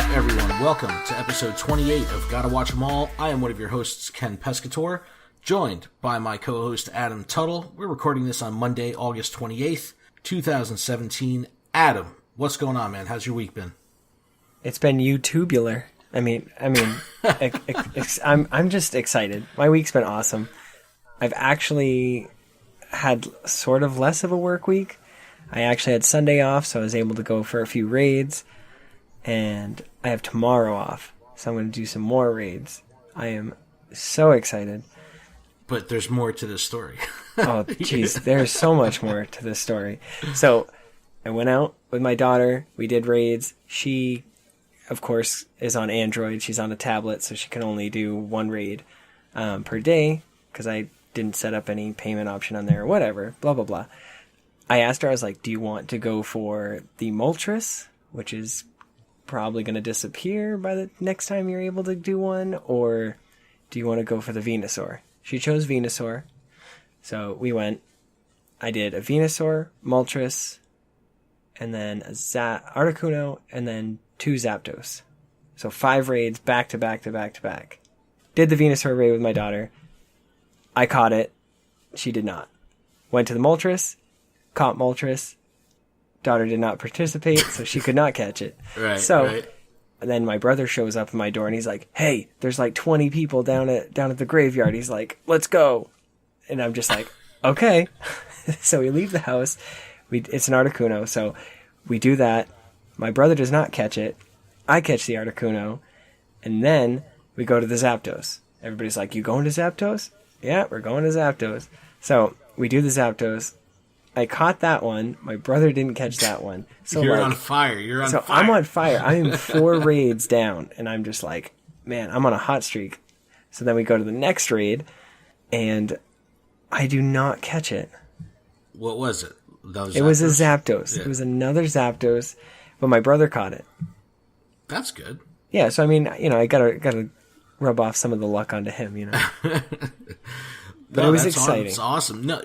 up, everyone? Welcome to episode 28 of Gotta Watch 'Em All. I am one of your hosts, Ken Pescator, joined by my co-host, Adam Tuttle. We're recording this on Monday, August 28th, 2017. Adam, what's going on, man? How's your week been? It's been YouTubular. I'm just excited. My week's been awesome. I've actually had sort of less of a work week. I actually had Sunday off, so I was able to go for a few raids. And I have tomorrow off, so I'm going to do some more raids. I am so excited. But there's more to this story. Oh, jeez, there's so much more to this story. So I went out with my daughter. We did raids. She, of course, is on Android. She's on a tablet, so she can only do one raid per day because I didn't set up any payment option on there or whatever, blah, blah, blah. I asked her, I was like, do you want to go for the Moltres, which is probably going to disappear by the next time you're able to do one, or do you want to go for the Venusaur? She chose Venusaur, so we went. I did a Venusaur, Moltres, and then a Articuno, and then 2 Zapdos. So 5 raids back to back to back to back. Did the Venusaur raid with my daughter. I caught it. She did not. Went to the Moltres, caught Moltres. Daughter did not participate, so she could not catch it. Right. And then my brother shows up at my door and he's like, "Hey, there's like 20 people down at the graveyard." He's like, "Let's go." And I'm just like, "Okay." So we leave the house. It's an Articuno, so we do that. My brother does not catch it. I catch the Articuno, and then we go to the Zapdos. Everybody's like, "You going to Zapdos?" "Yeah, we're going to Zapdos." So we do the Zapdos. I caught that one. My brother didn't catch that one. So You're on fire. I'm on fire. I'm 4 raids down, and I'm just like, man, I'm on a hot streak. So then we go to the next raid, and I do not catch it. What was it? It was a Zapdos. Yeah. It was another Zapdos, but my brother caught it. That's good. Yeah, so I mean, I gotta rub off some of the luck onto him, But it was exciting. It's awesome. No,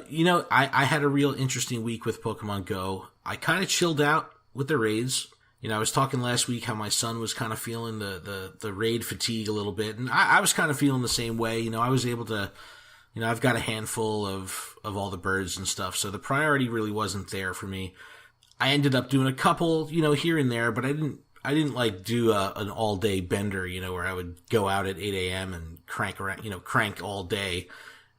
I had a real interesting week with Pokemon Go. I kind of chilled out with the raids. I was talking last week how my son was kind of feeling the raid fatigue a little bit, and I was kind of feeling the same way. I was able to, I've got a handful of all the birds and stuff, so the priority really wasn't there for me. I ended up doing a couple, here and there, but I didn't like do an all day bender, where I would go out at 8 a.m. and crank all day.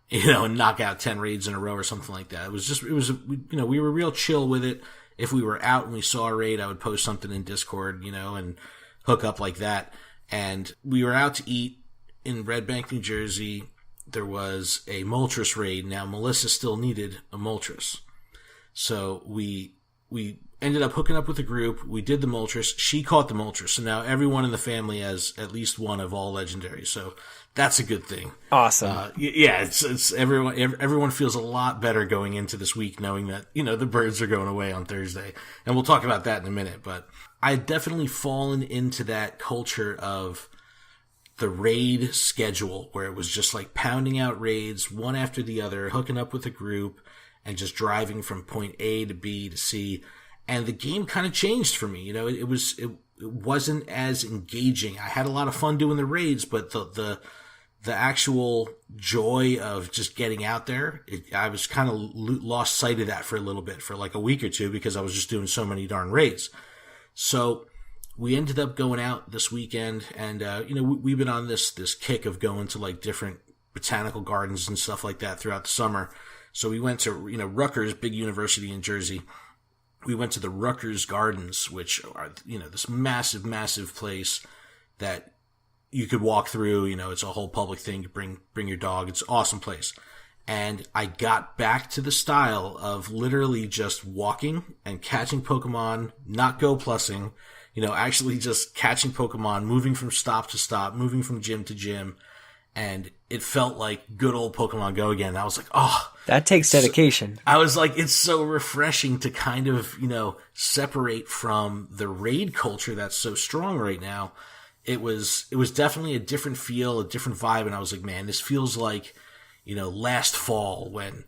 And knock out 10 raids in a row or something like that. We were real chill with it. If we were out and we saw a raid, I would post something in Discord, and hook up like that. And we were out to eat in Red Bank, New Jersey. There was a Moltres raid. Now, Melissa still needed a Moltres. So we ended up hooking up with a group. We did the Moltres. She caught the Moltres. So now everyone in the family has at least one of all legendaries. So that's a good thing. Awesome. It's everyone feels a lot better going into this week knowing that, the birds are going away on Thursday. And we'll talk about that in a minute. But I've definitely fallen into that culture of the raid schedule where it was just like pounding out raids one after the other, hooking up with a group and just driving from point A to B to C. And the game kind of changed for me. It wasn't as engaging. I had a lot of fun doing the raids, but the actual joy of just getting out there, I was kind of lost sight of that for a little bit, for like a week or two, because I was just doing so many darn raids. So we ended up going out this weekend, and we've been on this kick of going to like different botanical gardens and stuff like that throughout the summer. So we went to Rutgers, big university in Jersey. We went to the Rutgers Gardens, which are this massive, massive place that you could walk through. It's a whole public thing. You bring your dog. It's an awesome place. And I got back to the style of literally just walking and catching Pokemon, not Go Plussing, actually just catching Pokemon, moving from stop to stop, moving from gym to gym. And it felt like good old Pokemon Go again. I was like, oh. That takes dedication. I was like, it's so refreshing to kind of, separate from the raid culture that's so strong right now. It was definitely a different feel, a different vibe. And I was like, man, this feels like, last fall when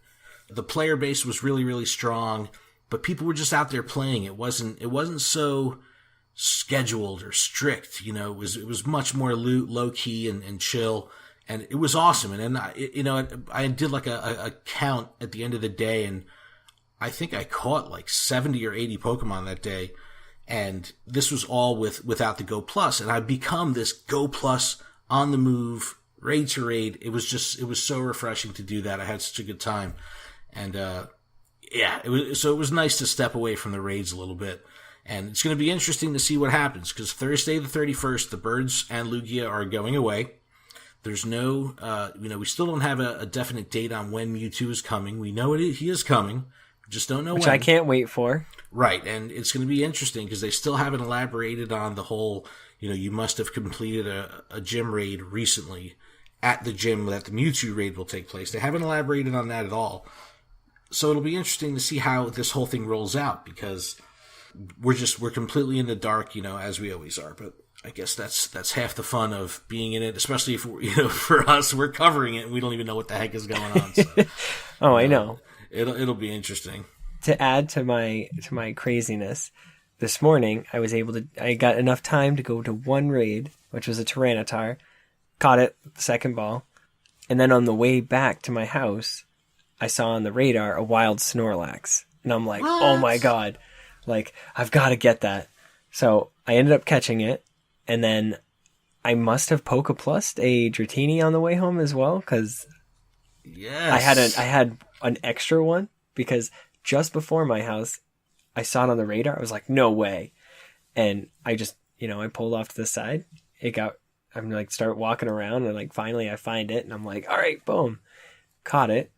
the player base was really, really strong, but people were just out there playing. It wasn't so scheduled or strict. You know, it was much more low key and chill, and it was awesome. And then I did like a count at the end of the day, and I think I caught like 70 or 80 Pokemon that day. And this was all without the Go Plus, and I've become this Go Plus on the move, raid to raid. It was so refreshing to do that. I had such a good time, and it was nice to step away from the raids a little bit. And it's going to be interesting to see what happens, because Thursday the 31st, the Birds and Lugia are going away. There's no, we still don't have a definite date on when Mewtwo is coming. We know he is coming. Just don't know when. Which I can't wait for. Right, and it's going to be interesting because they still haven't elaborated on the whole, you must have completed a gym raid recently at the gym that the Mewtwo raid will take place. They haven't elaborated on that at all. So it'll be interesting to see how this whole thing rolls out, because we're completely in the dark, as we always are. But I guess that's half the fun of being in it, especially if for us, we're covering it and we don't even know what the heck is going on. So, oh, I know. It'll be interesting. To add to my craziness, this morning I got enough time to go to one raid, which was a Tyranitar, caught it the second ball, and then on the way back to my house, I saw on the radar a wild Snorlax, and I'm like, what? Oh my god, like I've got to get that. So I ended up catching it, and then I must have Poke Plussed a Dratini on the way home as well, because yes, I had an extra one, because just before my house, I saw it on the radar. I was like, no way. And I just, I pulled off to the side. I'm like, start walking around, and like, finally I find it, and I'm like, all right, boom, caught it.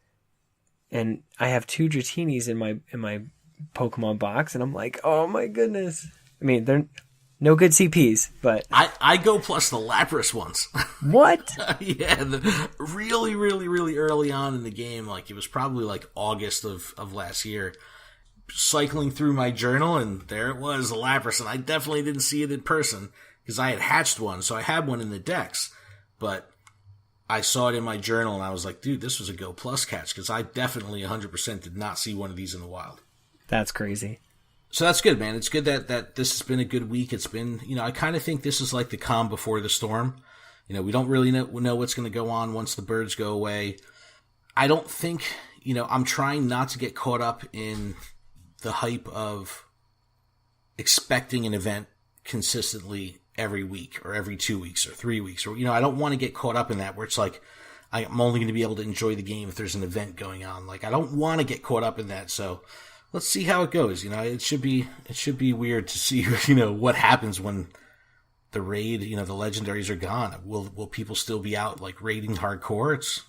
And I have 2 Dratinis in my Pokemon box, and I'm like, oh my goodness. I mean, they're no good CPs, but I Go Plus the Lapras once. What? Yeah, really, really, really early on in the game, like it was probably like August of last year, cycling through my journal, and there it was, a Lapras, and I definitely didn't see it in person because I had hatched one, so I had one in the Dex, but I saw it in my journal, and I was like, dude, this was a Go Plus catch, because I definitely 100% did not see one of these in the wild. That's crazy. So that's good, man. It's good that this has been a good week. It's been, I kind of think this is like the calm before the storm. We don't really know what's going to go on once the Birds go away. I don't think, I'm trying not to get caught up in the hype of expecting an event consistently every week or every 2 weeks or 3 weeks. Or, I don't want to get caught up in that where it's like, I'm only going to be able to enjoy the game if there's an event going on. Like, I don't want to get caught up in that. So let's see how it goes. It should be weird to see, what happens when the raid, the legendaries are gone. Will people still be out like raiding hardcore?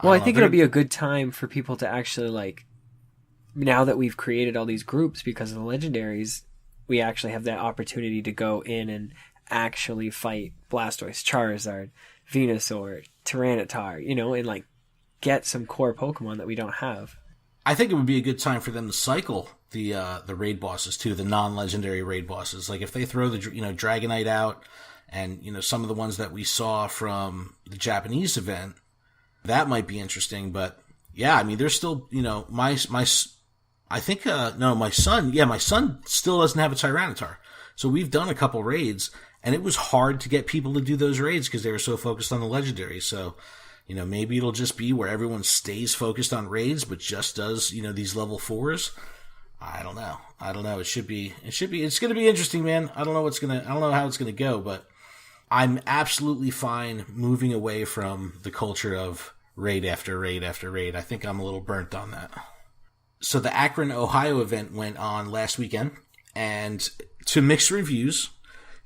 I think it'll be a good time for people to actually, like, now that we've created all these groups because of the legendaries, we actually have that opportunity to go in and actually fight Blastoise, Charizard, Venusaur, Tyranitar, and like get some core Pokemon that we don't have. I think it would be a good time for them to cycle the raid bosses too, the non-legendary raid bosses. Like if they throw the Dragonite out, and some of the ones that we saw from the Japanese event, that might be interesting. But yeah, I mean, there's still my son still doesn't have a Tyranitar, so we've done a couple raids, and it was hard to get people to do those raids because they were so focused on the legendary. So maybe it'll just be where everyone stays focused on raids, but just does, these level 4s. I don't know. It's going to be interesting, man. I don't know how it's going to go, but I'm absolutely fine moving away from the culture of raid after raid after raid. I think I'm a little burnt on that. So the Akron, Ohio event went on last weekend, and to mixed reviews.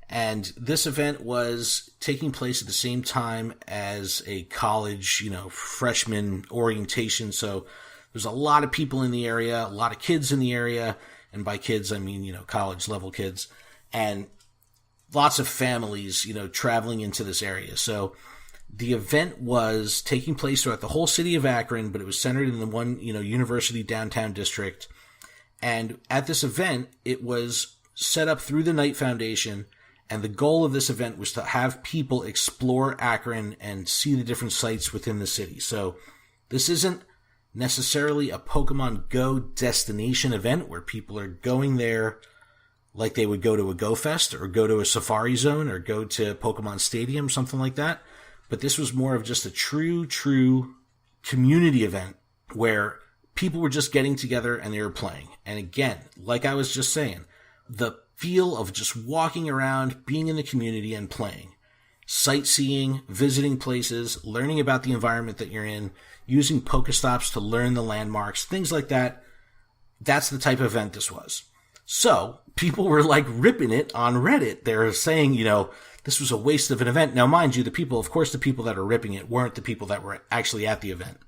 And this event was taking place at the same time as a college, freshman orientation. So there's a lot of people in the area, a lot of kids in the area. And by kids, I mean, college level kids, and lots of families, traveling into this area. So the event was taking place throughout the whole city of Akron, but it was centered in the one, university downtown district. And at this event, it was set up through the Knight Foundation. And the goal of this event was to have people explore Akron and see the different sites within the city. So this isn't necessarily a Pokemon Go destination event where people are going there like they would go to a Go Fest or go to a Safari Zone or go to Pokemon Stadium, something like that. But this was more of just a true community event where people were just getting together and they were playing. And again, like I was just saying, the feel of just walking around, being in the community and playing. Sightseeing, visiting places, learning about the environment that you're in, using Pokestops to learn the landmarks, things like that. That's the type of event this was. So, people were like ripping it on Reddit. They're saying, this was a waste of an event. Now, mind you, the people that are ripping it weren't the people that were actually at the event.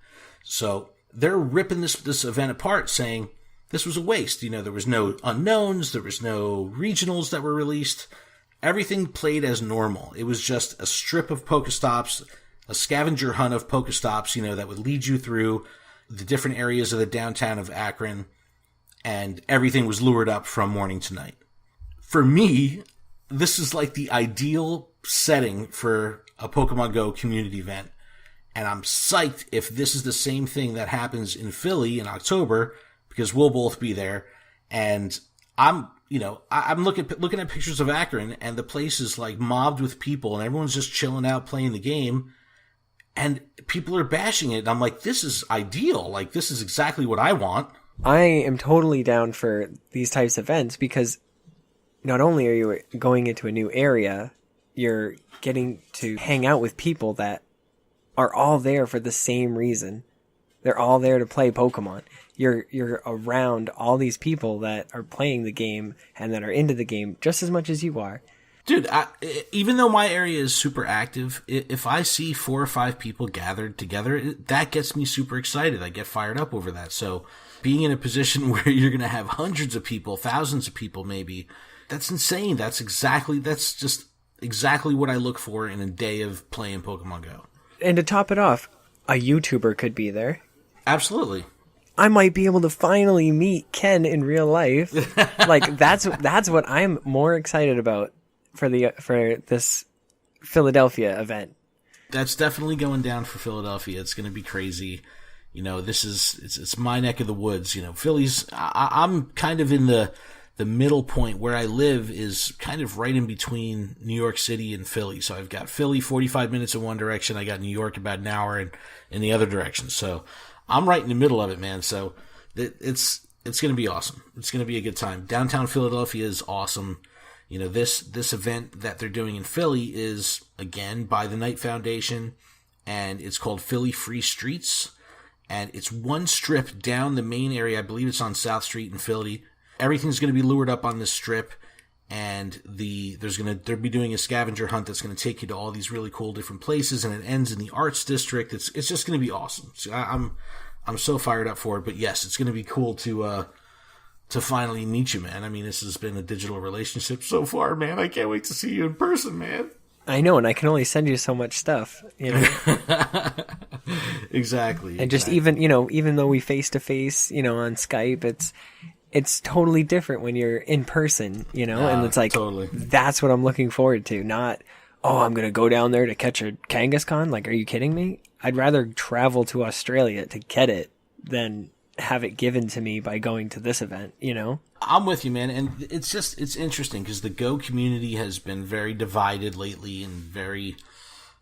So, they're ripping this event apart, saying this was a waste. There was no unknowns, there was no regionals that were released. Everything played as normal. It was just a strip of Pokestops, a scavenger hunt of Pokestops, that would lead you through the different areas of the downtown of Akron, and everything was lured up from morning to night. For me, this is like the ideal setting for a Pokemon Go community event. And I'm psyched if this is the same thing that happens in Philly in October, because we'll both be there. And I'm looking at pictures of Akron, and the place is like mobbed with people, and everyone's just chilling out playing the game, and people are bashing it. And I'm like, this is ideal. Like, this is exactly what I want. I am totally down for these types of events because not only are you going into a new area, you're getting to hang out with people that are all there for the same reason. They're all there to play Pokemon. You're around all these people that are playing the game and that are into the game just as much as you are. Dude, even though my area is super active, if I see 4 or 5 people gathered together, that gets me super excited. I get fired up over that. So being in a position where you're going to have hundreds of people, thousands of people maybe, that's insane. That's just exactly what I look for in a day of playing Pokemon Go. And to top it off, a YouTuber could be there. Absolutely. I might be able to finally meet Ken in real life. Like that's what I'm more excited about for this Philadelphia event. That's definitely going down for Philadelphia. It's going to be crazy. It's my neck of the woods. Philly's. I'm kind of in the middle point. Where I live is kind of right in between New York City and Philly. So I've got Philly 45 minutes in one direction. I got New York about an hour in the other direction. So I'm right in the middle of it, man. So it's going to be awesome. It's going to be a good time. Downtown Philadelphia is awesome. This event that they're doing in Philly is, again, by the Knight Foundation, and it's called Philly Free Streets. And it's one strip down the main area. I believe it's on South Street in Philly. Everything's going to be lured up on this strip, and they'll be doing a scavenger hunt that's going to take you to all these really cool different places, and it ends in the Arts District. It's just going to be awesome. So I'm so fired up for it. But yes, it's going to be cool to finally meet you, man. I mean, this has been a digital relationship so far, man. I can't wait to see you in person, man. I know, and I can only send you so much stuff, Exactly. And just even though we face to face, on Skype, it's totally different when you're in person, and it's like, totally. That's what I'm looking forward to. Not, I'm going to go down there to catch a Kangaskhan. Like, are you kidding me? I'd rather travel to Australia to get it than have it given to me by going to this event, I'm with you, man. And it's interesting because the Go community has been very divided lately and very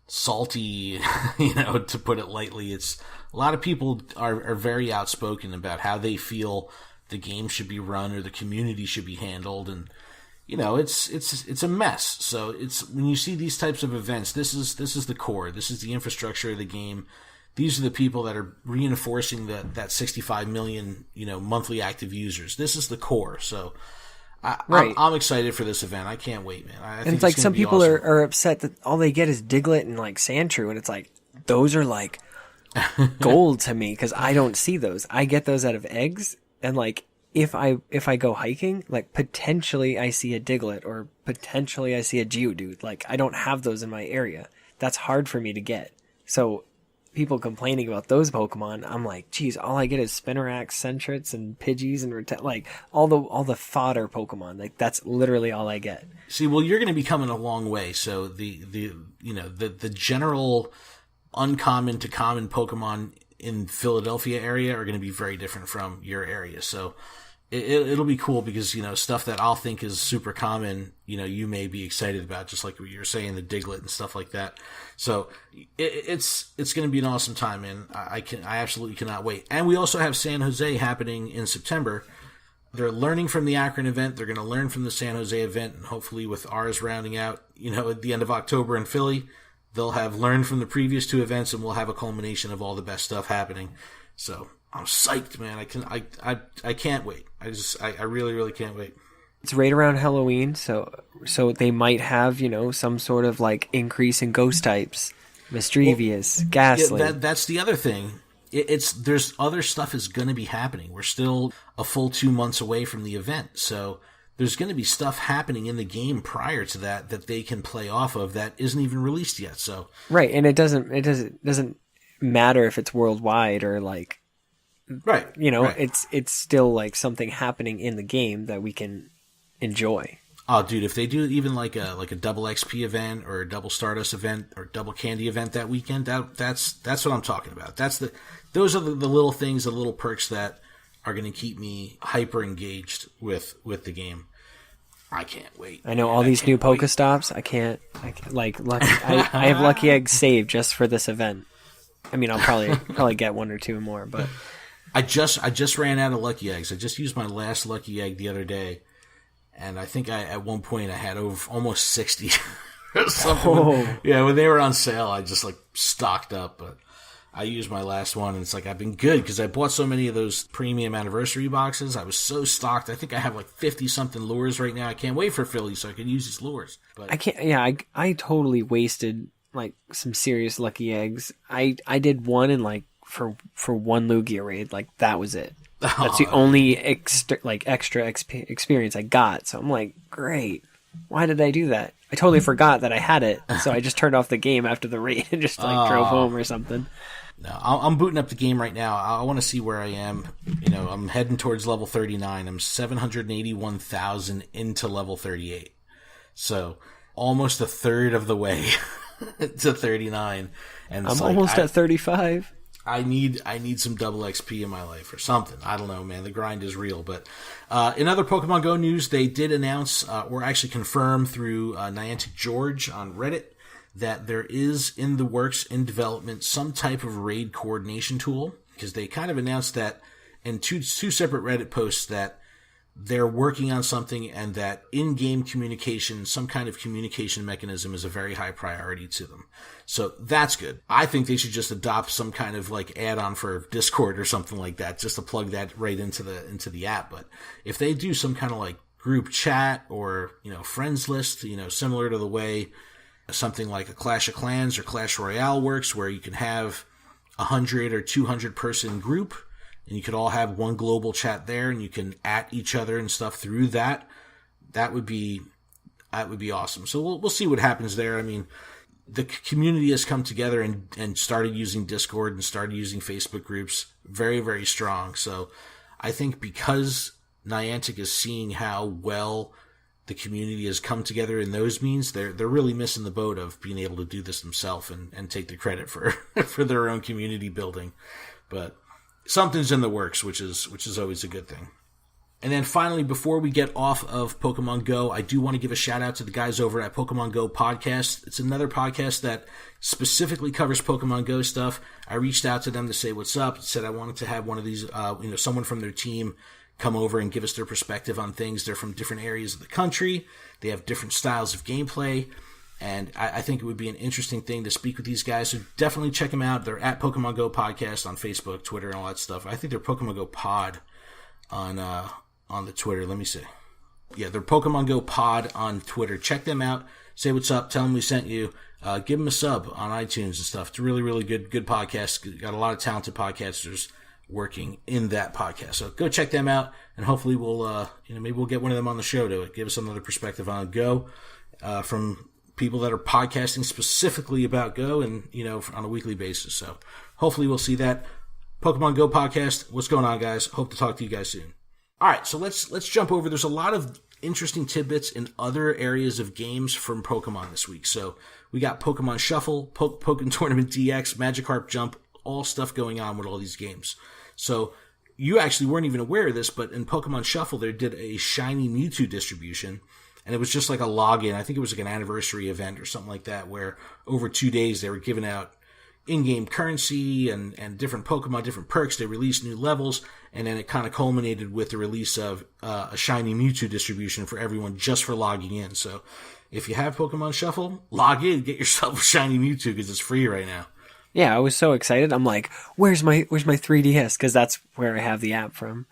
salty, to put it lightly. It's a lot of people are very outspoken about how they feel the game should be run or the community should be handled. And, it's a mess. So when you see these types of events, this is the core. This is the infrastructure of the game. These are the people that are reinforcing that 65 million, monthly active users. This is the core. So I'm excited for this event. I can't wait, man. I think it's like some people awesome. are upset that all they get is Diglett and like Sandshrew, and it's like those are like gold to me because I don't see those. I get those out of eggs, and like if I go hiking, like potentially I see a Diglett or potentially I see a Geodude. Like I don't have those in my area. That's hard for me to get. So people complaining about those Pokemon, I'm like, geez, all I get is Spinarak, Sentrets, and Pidgeys, and like all the fodder Pokemon. Like that's literally all I get. See, well, you're going to be coming a long way. So the general uncommon to common Pokemon in Philadelphia area are going to be very different from your area. So it'll be cool because, stuff that I'll think is super common, you may be excited about, just like what you were saying, the Diglett and stuff like that. So it's going to be an awesome time, man. I absolutely cannot wait. And we also have San Jose happening in September. They're learning from the Akron event. They're going to learn from the San Jose event, and hopefully with ours rounding out, at the end of October in Philly, they'll have learned from the previous two events, and we'll have a culmination of all the best stuff happening. So I'm psyched, man. I can't wait. I really, really can't wait. It's right around Halloween, so they might have, some sort of like increase in ghost types, Mischievous, Ghastly. Yeah, that's the other thing. There's other stuff is going to be happening. We're still a full 2 months away from the event, so there's going to be stuff happening in the game prior to that they can play off of that isn't even released yet. So right, and it doesn't matter if it's worldwide or like, right, right. It's still like something happening in the game that we can enjoy. Oh, dude, if they do even like a double XP event or a double Stardust event or double Candy event that weekend, that's what I'm talking about. Those are the little things, the little perks that are going to keep me hyper engaged with the game. I can't wait. I know all these new Pokestops. I can't like lucky. I have Lucky Eggs saved just for this event. I mean, I'll probably get one or two more, but I just ran out of Lucky Eggs. I just used my last Lucky Egg the other day. And I think at one point I had almost 60 or something. Oh. Yeah, when they were on sale, I just stocked up. But I used my last one, and it's I've been good because I bought so many of those premium anniversary boxes. I was so stocked. I think I have 50 something lures right now. I can't wait for Philly so I can use these lures. But I can't. Yeah, I totally wasted some serious Lucky Eggs. I did one in for one Lugia raid. That was it. That's the only extra experience I got. So I'm like, great. Why did I do that? I totally forgot that I had it. So I just turned off the game after the raid and just drove home or something. No, I'm booting up the game right now. I want to see where I am. I'm heading towards level 39. I'm 781,000 into level 38. So almost a third of the way to 39. And I'm almost at 35. I need some double XP in my life or something. I don't know, man. The grind is real. But in other Pokemon Go news, they did announce, or actually confirm through Niantic George on Reddit, that there is in the works, in development, some type of raid coordination tool. Because they kind of announced that in two separate Reddit posts that they're working on something and that in-game communication, some kind of communication mechanism is a very high priority to them. So that's good. I think they should just adopt some kind of add-on for Discord or something like that, just to plug that right into the app. But if they do some kind of group chat or, friends list, similar to the way something like a Clash of Clans or Clash Royale works, where you can have 100 or 200 person group, and you could all have one global chat there, and you can at each other and stuff through that. That would be awesome. So we'll see what happens there. I mean, the community has come together and started using Discord and started using Facebook groups very, very strong. So I think because Niantic is seeing how well the community has come together in those means, they're really missing the boat of being able to do this themselves and take the credit for for their own community building. But something's in the works, which is always a good thing. And then finally, before we get off of Pokemon Go, I do want to give a shout out to the guys over at Pokemon Go Podcast. It's another podcast that specifically covers Pokemon Go stuff. I reached out to them to say what's up, said I wanted to have one of these, someone from their team come over and give us their perspective on things. They're from different areas of the country. They have different styles of gameplay. And I think it would be an interesting thing to speak with these guys. So definitely check them out. They're at Pokemon Go Podcast on Facebook, Twitter, and all that stuff. I think they're Pokemon Go Pod on the Twitter. Let me see. Yeah, they're Pokemon Go Pod on Twitter. Check them out. Say what's up. Tell them we sent you. Give them a sub on iTunes and stuff. It's a really, really good podcast. Got a lot of talented podcasters working in that podcast. So go check them out, and hopefully we'll, maybe we'll get one of them on the show to give us another perspective on Go from people that are podcasting specifically about Go and, on a weekly basis. So hopefully we'll see that. Pokemon Go Podcast. What's going on, guys? Hope to talk to you guys soon. All right, so let's jump over. There's a lot of interesting tidbits in other areas of games from Pokemon this week. So we got Pokemon Shuffle, Pokkén Tournament DX, Magikarp Jump, all stuff going on with all these games. So you actually weren't even aware of this, but in Pokemon Shuffle, they did a shiny Mewtwo distribution, and it was just like a login. I think it was like an anniversary event or something like that, where over 2 days they were giving out in-game currency and different Pokemon, different perks. They released new levels, and then it kind of culminated with the release of a shiny Mewtwo distribution for everyone just for logging in. So if you have Pokemon Shuffle, log in, get yourself a shiny Mewtwo because it's free right now. Yeah, I was so excited. I'm like, where's my 3DS? Because that's where I have the app from.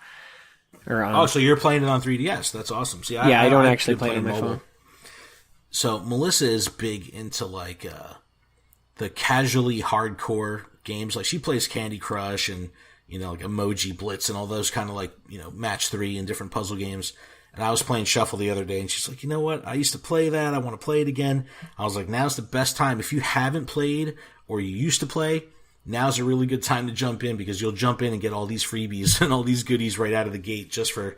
So you're playing it on 3DS. That's awesome. See, I don't actually play it on my phone. So Melissa is big into like the casually hardcore games. Like she plays Candy Crush and, like Emoji Blitz and all those kind of like, match 3 and different puzzle games. And I was playing Shuffle the other day and she's like, you know what? I used to play that. I want to play it again. I was like, now's the best time. If you haven't played or you used to play, now's a really good time to jump in because you'll jump in and get all these freebies and all these goodies right out of the gate just for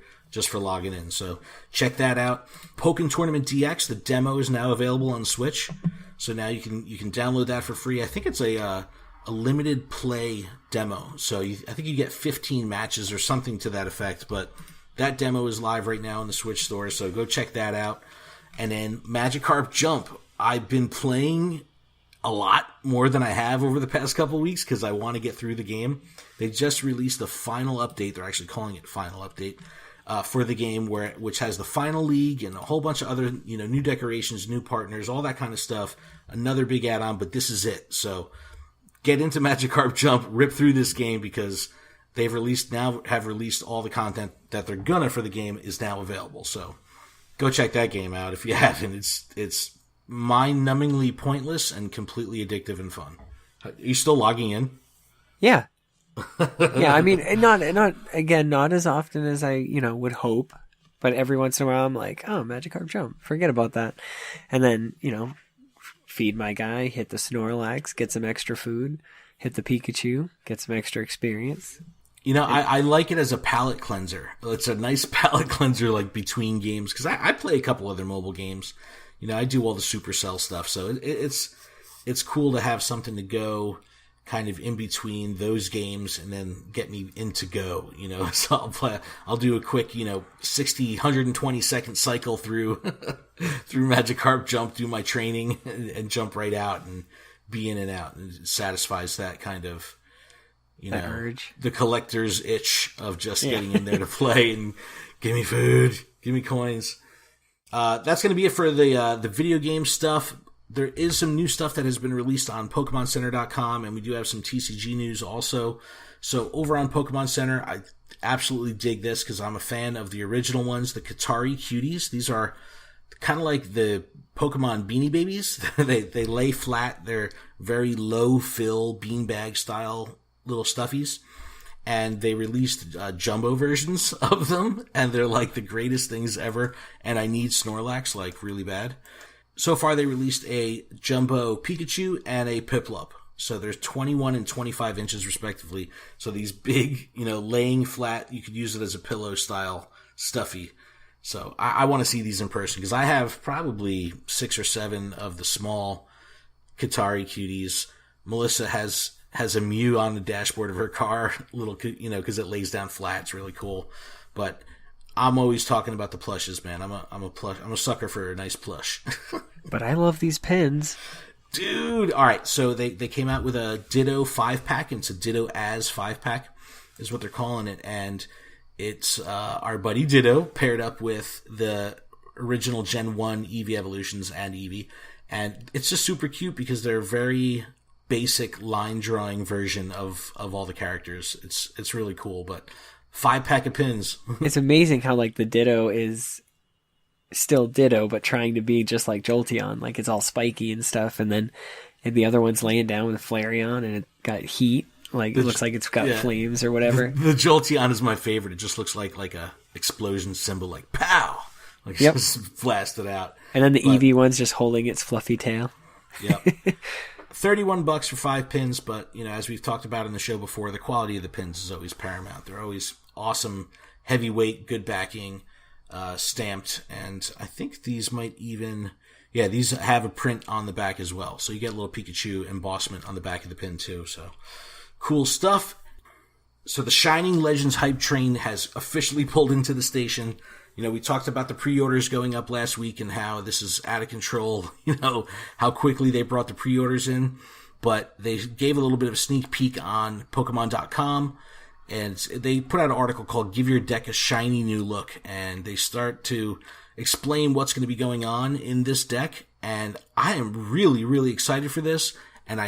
logging in. So check that out. Pokkén Tournament DX, the demo is now available on Switch. So now you can download that for free. I think it's a limited play demo. So I think you get 15 matches or something to that effect. But that demo is live right now in the Switch store. So go check that out. And then Magikarp Jump. I've been playing a lot more than I have over the past couple weeks because I want to get through the game. They just released the final update. They're actually calling it final update. For the game, which has the final league and a whole bunch of other, new decorations, new partners, all that kind of stuff. Another big add-on, but this is it. So get into Magikarp Jump, rip through this game because have released all the content that they're gonna for the game is now available. So go check that game out if you haven't. It's mind-numbingly pointless and completely addictive and fun. Are you still logging in? Yeah. Yeah, I mean, not as often as I, would hope, but every once in a while I'm like, oh, Magikarp Jump, forget about that. And then, feed my guy, hit the Snorlax, get some extra food, hit the Pikachu, get some extra experience. I like it as a palate cleanser. It's a nice palate cleanser, like between games, because I play a couple other mobile games. I do all the Supercell stuff, so it's cool to have something to go kind of in between those games and then get me into Go, so I'll do a quick, 120 second cycle through Magikarp Jump, do my training and jump right out and be in and out. And it satisfies that kind of, urge, the collector's itch of just getting in there to play and give me food, give me coins. That's going to be it for the video game stuff. There is some new stuff that has been released on PokemonCenter.com, and we do have some TCG news also. So over on Pokemon Center, I absolutely dig this because I'm a fan of the original ones, the Qatari Cuties. These are kind of like the Pokemon Beanie Babies. They lay flat. They're very low fill beanbag style little stuffies. And they released jumbo versions of them, and they're like the greatest things ever. And I need Snorlax like really bad. So far, they released a Jumbo Pikachu and a Piplup. So there's 21 and 25 inches respectively. So these big, laying flat, you could use it as a pillow style stuffy. So I want to see these in person because I have probably 6 or 7 of the small Qatari Cuties. Melissa has a Mew on the dashboard of her car, because it lays down flat. It's really cool. But I'm always talking about the plushes, man. I'm a sucker for a nice plush. But I love these pins. Dude. All right. So they came out with a Ditto 5-pack. It's a Ditto As 5-pack is what they're calling it. And it's our buddy Ditto paired up with the original Gen 1 Eevee evolutions and Eevee. And it's just super cute because they're very basic line drawing version of all the characters. It's really cool, but 5-pack of pins. It's amazing how like the Ditto is still Ditto, but trying to be just like Jolteon. Like it's all spiky and stuff, and then the other one's laying down with Flareon, and it got heat. Like it looks like it's got flames or whatever. The Jolteon is my favorite. It just looks like a explosion symbol, like pow, like just blasted out. And then the Eevee one's just holding its fluffy tail. Yep. $31 for 5 pins, but as we've talked about in the show before, the quality of the pins is always paramount. They're always awesome, heavyweight, good backing, stamped, and I think these might even, these have a print on the back as well. So you get a little Pikachu embossment on the back of the pin too. So cool stuff. So the Shining Legends hype train has officially pulled into the station. You know, we talked about the pre-orders going up last week and how this is out of control, you know, how quickly they brought the pre-orders in. But they gave a little bit of a sneak peek on Pokemon.com, and they put out an article called Give Your Deck a Shiny New Look, and they start to explain what's going to be going on in this deck, and I am really, really excited for this, and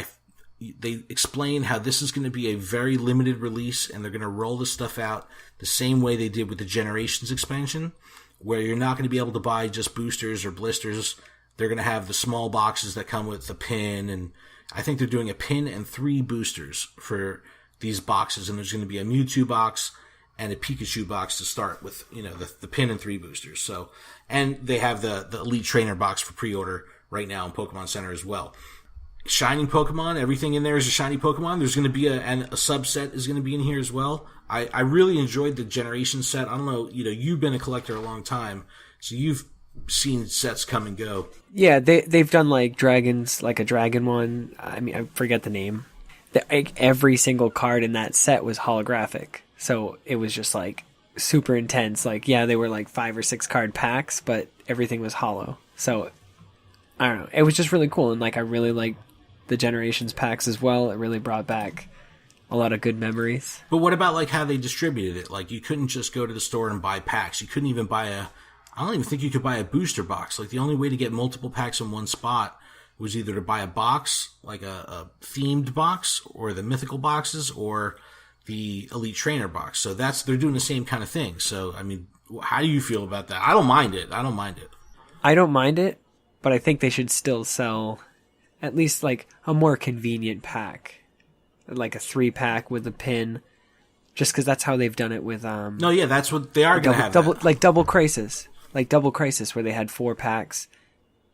they explain how this is going to be a very limited release, and they're going to roll this stuff out the same way they did with the Generations expansion, where you're not going to be able to buy just boosters or blisters. They're going to have the small boxes that come with the pin, and I think they're doing a pin and 3 boosters for these boxes, and there's going to be a Mewtwo box and a Pikachu box to start with, you know, the pin and 3 boosters. So, and they have the Elite Trainer box for pre-order right now in Pokemon Center as well. Shining Pokemon, everything in there is a shiny Pokemon. There's going to be a subset is going to be in here as well. I really enjoyed the Generation set. I don't know, you know, you've been a collector a long time, so you've seen sets come and go. Yeah, they've done like dragons, like a dragon one. I mean, I forget the name. Every single card in that set was holographic, so it was just like super intense. Like, yeah, they were like 5 or 6 card packs, but everything was hollow. So I don't know. It was just really cool, and like I really liked the Generations packs as well. It really brought back a lot of good memories. But what about like how they distributed it? Like, you couldn't just go to the store and buy packs. You couldn't even buy I don't even think you could buy a booster box. Like, the only way to get multiple packs in one spot was either to buy a box, like a themed box, or the mythical boxes, or the Elite Trainer box. So they're doing the same kind of thing. So, I mean, how do you feel about that? I don't mind it. I don't mind it, but I think they should still sell at least like a more convenient pack, like a 3-pack with a pin, just because that's how they've done it with. No, yeah, that's what they are going to have. Double Crisis, where they had 4 packs,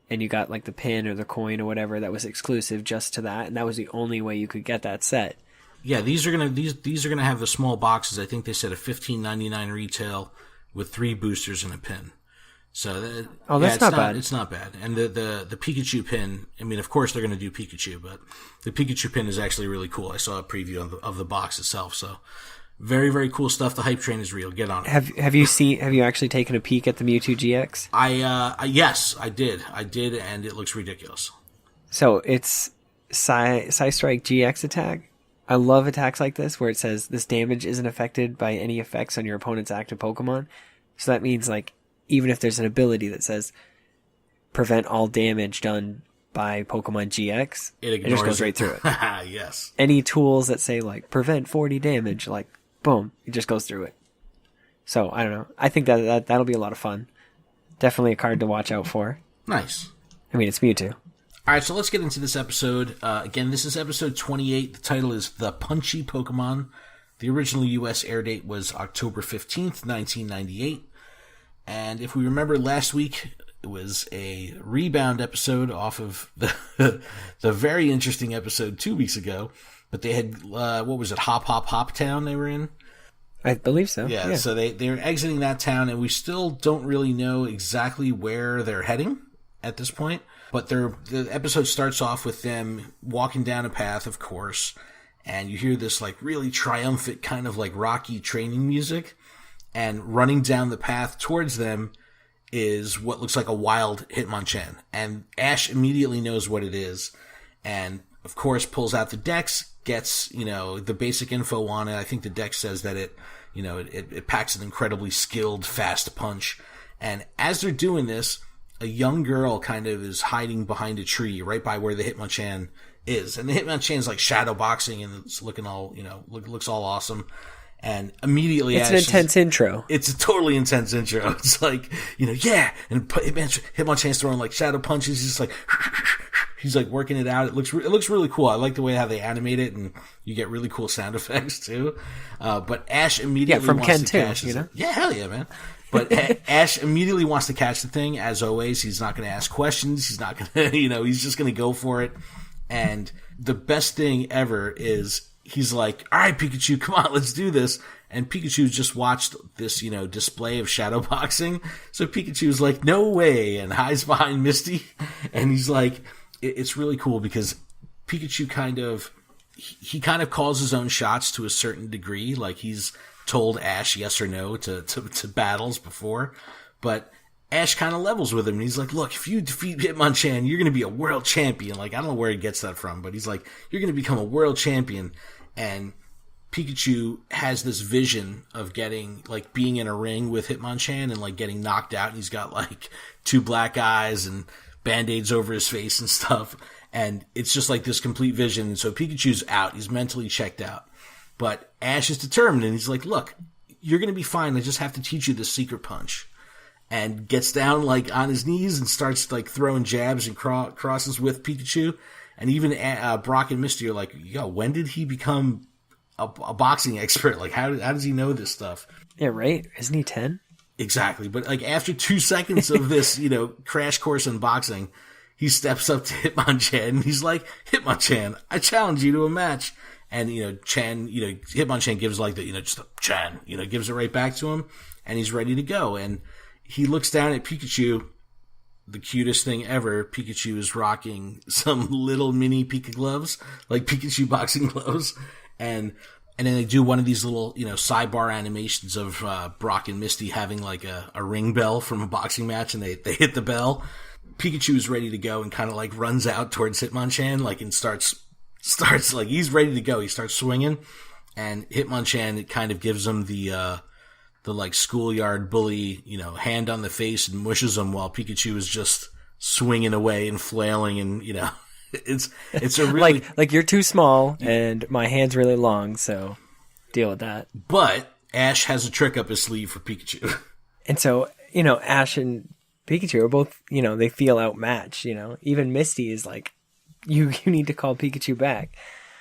and you got like the pin or the coin or whatever that was exclusive just to that, and that was the only way you could get that set. Yeah, these are gonna have the small boxes. I think they said a $15.99 retail with 3 boosters and a pin. So that's not bad. It's not bad. And the Pikachu pin, I mean, of course they're going to do Pikachu, but the Pikachu pin is actually really cool. I saw a preview of the box itself. So very, very cool stuff. The hype train is real. Get on it. Have you actually taken a peek at the Mewtwo GX? Yes, I did, and it looks ridiculous. So it's Psystrike GX attack. I love attacks like this where it says this damage isn't affected by any effects on your opponent's active Pokemon. So that means like, even if there's an ability that says prevent all damage done by Pokemon GX, it just goes right through it. Yes. Any tools that say like prevent 40 damage, like boom, it just goes through it. So I don't know. I think that'll be a lot of fun. Definitely a card to watch out for. Nice. I mean, it's Mewtwo. All right, so let's get into this episode. Again, this is episode 28. The title is The Punchy Pokemon. The original U.S. air date was October 15th, 1998. And if we remember last week, it was a rebound episode off of the very interesting episode 2 weeks ago. But they had, what was it, Hop Town they were in? I believe so. Yeah. So they're exiting that town, and we still don't really know exactly where they're heading at this point. But the episode starts off with them walking down a path, of course, and you hear this like really triumphant kind of like Rocky training music. And running down the path towards them is what looks like a wild Hitmonchan. And Ash immediately knows what it is. And, of course, pulls out the dex, gets, you know, the basic info on it. I think the dex says that it packs an incredibly skilled, fast punch. And as they're doing this, a young girl kind of is hiding behind a tree right by where the Hitmonchan is. And the Hitmonchan's like shadow boxing, and it's looking all, you know, looks all awesome. And immediately it's an intense intro. It's a totally intense intro. It's like, you know, yeah. And Hitmonchan's throwing like shadow punches. He's just like, he's like working it out. It looks really cool. I like the way how they animate it, and you get really cool sound effects too. But Ash immediately from wants Ken to too, catch you know? Yeah, hell yeah, man. But Ash immediately wants to catch the thing. As always, he's not going to ask questions. He's not going to, you know, he's just going to go for it. And the best thing ever is he's like, all right, Pikachu, come on, let's do this. And Pikachu just watched this, you know, display of shadow boxing. So Pikachu's like, no way, and hides behind Misty. And he's like, it's really cool because Pikachu kind of he kind of calls his own shots to a certain degree. Like, he's told Ash yes or no to battles before, but Ash kind of levels with him, and he's like, look, if you defeat Hitmonchan, you're going to be a world champion. Like, I don't know where he gets that from, but he's like, you're going to become a world champion. And Pikachu has this vision of getting, like, being in a ring with Hitmonchan and, like, getting knocked out. And he's got, like, 2 black eyes and Band-Aids over his face and stuff. And it's just, like, this complete vision. And so Pikachu's out. He's mentally checked out. But Ash is determined, and he's like, look, you're going to be fine. I just have to teach you this secret punch. And gets down, like, on his knees and starts, like, throwing jabs and crosses with Pikachu. And even Brock and Misty are like, yo, when did he become a boxing expert? Like, how does he know this stuff? Yeah, right? Isn't he 10? Exactly. But, like, after 2 seconds of this, crash course in boxing, he steps up to Hitmonchan, and he's like, Hitmonchan, I challenge you to a match. And, Hitmonchan gives, like, just a Chan, gives it right back to him, and he's ready to go. And he looks down at Pikachu. The cutest thing ever, Pikachu is rocking some little mini Pika gloves, like Pikachu boxing gloves. And then they do one of these little, sidebar animations of Brock and Misty having like a ring bell from a boxing match, and they hit the bell. Pikachu is ready to go and kind of like runs out towards Hitmonchan, like, and starts like, he's ready to go. He starts swinging, and Hitmonchan, it kind of gives him the like schoolyard bully, hand on the face and mushes him while Pikachu is just swinging away and flailing, and it's a really like you're too small and my hand's really long, so deal with that. But Ash has a trick up his sleeve for Pikachu. And so, Ash and Pikachu are both, they feel outmatched, Even Misty is like, you need to call Pikachu back.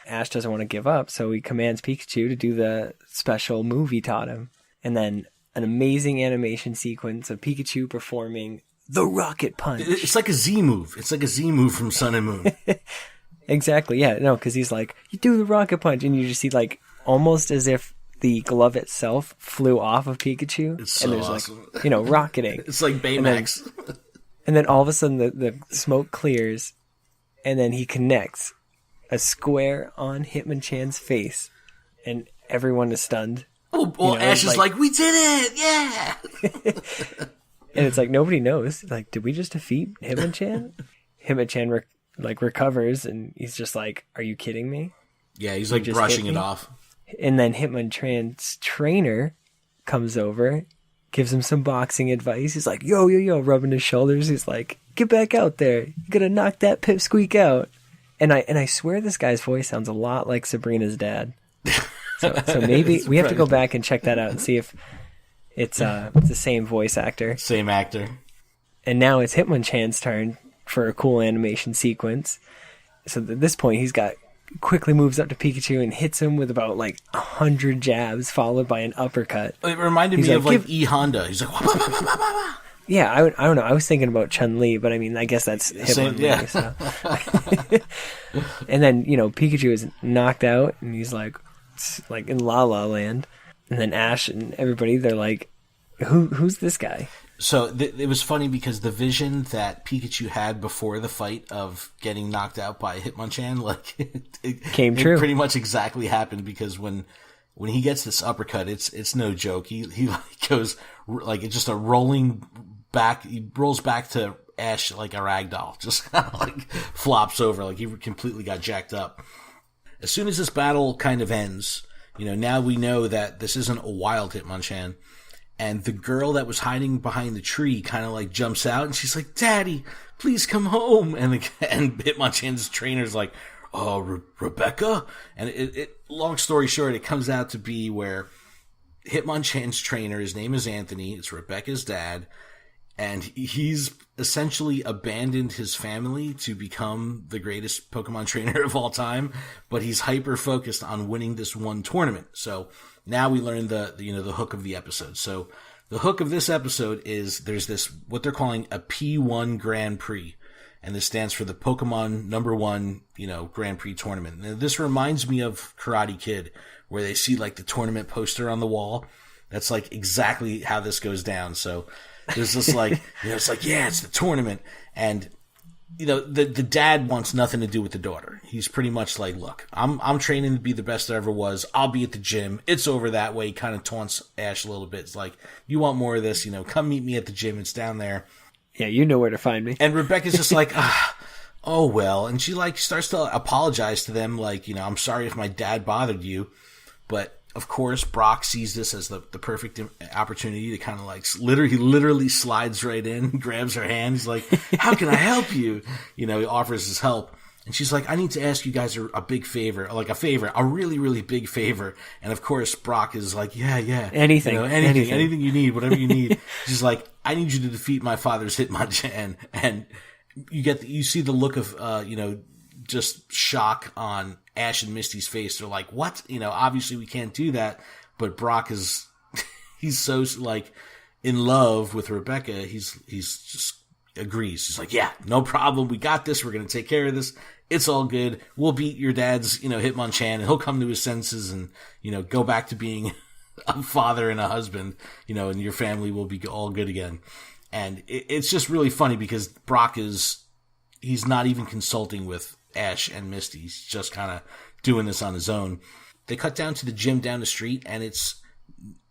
Ash doesn't want to give up, so he commands Pikachu to do the special move he taught him. And then an amazing animation sequence of Pikachu performing the Rocket Punch. It's like a Z move. It's like a Z move from Sun and Moon. Exactly, yeah. No, because he's like, you do the Rocket Punch, and you just see, like, almost as if the glove itself flew off of Pikachu. It's so and there's awesome. Like, rocketing. It's like Baymax. And then all of a sudden the smoke clears, and then he connects a square on Hitmonchan's face, and everyone is stunned. Oh, well, Ash is like, we did it! Yeah! And it's like, nobody knows. Like, did we just defeat Hitmonchan? Hitmonchan, recovers, and he's just like, are you kidding me? Yeah, he's like brushing it off. And then Hitmonchan's trainer comes over, gives him some boxing advice. He's like, yo, rubbing his shoulders. He's like, get back out there. You gotta knock that pipsqueak out. And I swear this guy's voice sounds a lot like Sabrina's dad. So maybe we have to go back and check that out and see if it's the same voice actor. Same actor. And now it's Hitmonchan's turn for a cool animation sequence. So at this point, he's quickly moves up to Pikachu and hits him with about like 100 jabs, followed by an uppercut. It reminded me of like E Honda. He's like, wah, wah, wah, wah, wah. Yeah, I don't know. I was thinking about Chun-Li, but I mean, I guess that's Hitmonchan. Yeah. So. And then, Pikachu is knocked out, and he's like in La La Land. And then Ash and everybody, they're like, who's this guy? So it was funny because the vision that Pikachu had before the fight of getting knocked out by Hitmonchan, like it came true. It pretty much exactly happened, because when he gets this uppercut, it's no joke. He like goes like it's just a rolling back. He rolls back to Ash like a rag doll, just kind of like flops over, like he completely got jacked up. As soon as this battle kind of ends, now we know that this isn't a wild Hitmonchan. And the girl that was hiding behind the tree kind of like jumps out, and she's like, Daddy, please come home. And Hitmonchan's trainer's like, oh, Rebecca? And it long story short, it comes out to be where Hitmonchan's trainer, his name is Anthony, it's Rebecca's dad, and he's essentially abandoned his family to become the greatest Pokemon trainer of all time, but he's hyper focused on winning this one tournament. So now we learn the hook of the episode. So the hook of this episode is there's this, what they're calling a P1 Grand Prix. And this stands for the Pokemon #1, Grand Prix tournament. Now, this reminds me of Karate Kid, where they see like the tournament poster on the wall. That's like exactly how this goes down. So there's this like, it's like, yeah, it's the tournament. And the dad wants nothing to do with the daughter. He's pretty much like, look, I'm training to be the best I ever was. I'll be at the gym. It's over that way. He kind of taunts Ash a little bit. It's like, you want more of this, come meet me at the gym. It's down there. Yeah, you know where to find me. And Rebecca's just like, oh, well. And she like starts to apologize to them. Like, I'm sorry if my dad bothered you. But of course, Brock sees this as the perfect opportunity to kind of like he literally slides right in, grabs her hand. He's like, how can I help you? He offers his help. And she's like, I need to ask you guys a big favor, a really, really big favor. And of course, Brock is like, yeah. Anything you need, whatever you need. She's like, I need you to defeat my father's Hitmonchan. And you see the look of, just shock on Ash and Misty's face. They're like, what? Obviously we can't do that. But Brock he's so like in love with Rebecca. He's just agrees. He's like, yeah, no problem. We got this. We're going to take care of this. It's all good. We'll beat your dad's, Hitmonchan, and he'll come to his senses and, go back to being a father and a husband, and your family will be all good again. And it's just really funny because Brock he's not even consulting with Ash and Misty. He's just kind of doing this on his own. They cut down to the gym down the street, and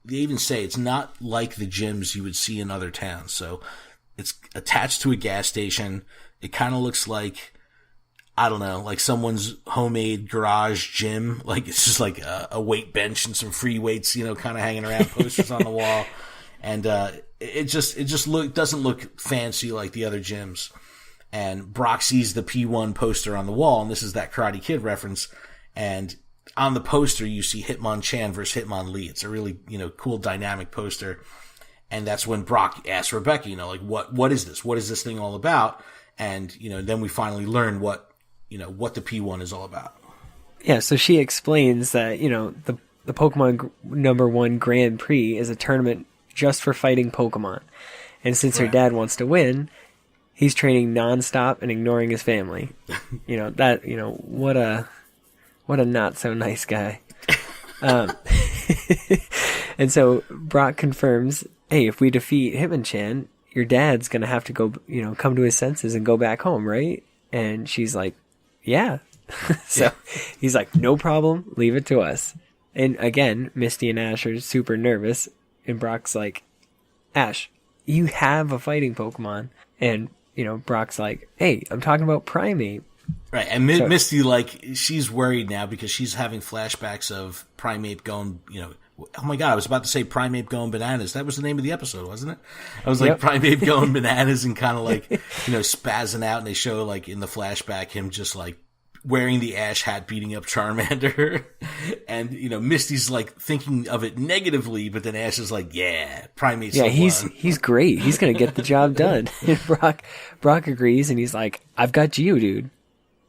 they even say it's not like the gyms you would see in other towns. So it's attached to a gas station. It kind of looks like, I don't know, like someone's homemade garage gym. Like it's just like a weight bench and some free weights, kind of hanging around, posters on the wall. And it just doesn't look fancy like the other gyms. And Brock sees the P1 poster on the wall, and this is that Karate Kid reference. And on the poster, you see Hitmonchan versus Hitmonlee. It's a really, cool dynamic poster. And that's when Brock asks Rebecca, like, what is this? What is this thing all about? And, then we finally learn what the P1 is all about. Yeah, so she explains that, the Pokemon #1 Grand Prix is a tournament just for fighting Pokemon. And since her dad wants to win, he's training nonstop and ignoring his family. What a not so nice guy. And so Brock confirms, hey, if we defeat Hitmonchan, your dad's going to have to go, come to his senses and go back home, right? And she's like, yeah. So he's like, no problem. Leave it to us. And again, Misty and Ash are super nervous. And Brock's like, Ash, you have a fighting Pokemon. And, Brock's like, hey, I'm talking about Primeape. Right. And Misty, she's worried now because she's having flashbacks of Primeape going, oh my God, I was about to say Primeape going bananas. That was the name of the episode, wasn't it? I was like, Primeape going bananas and kind of spazzing out. And they show in the flashback him just wearing the Ash hat, beating up Charmander. And, Misty's thinking of it negatively, but then Ash is like, yeah, Primeape's the one. He's great. He's going to get the job done. And Brock agrees and he's like, I've got Geodude,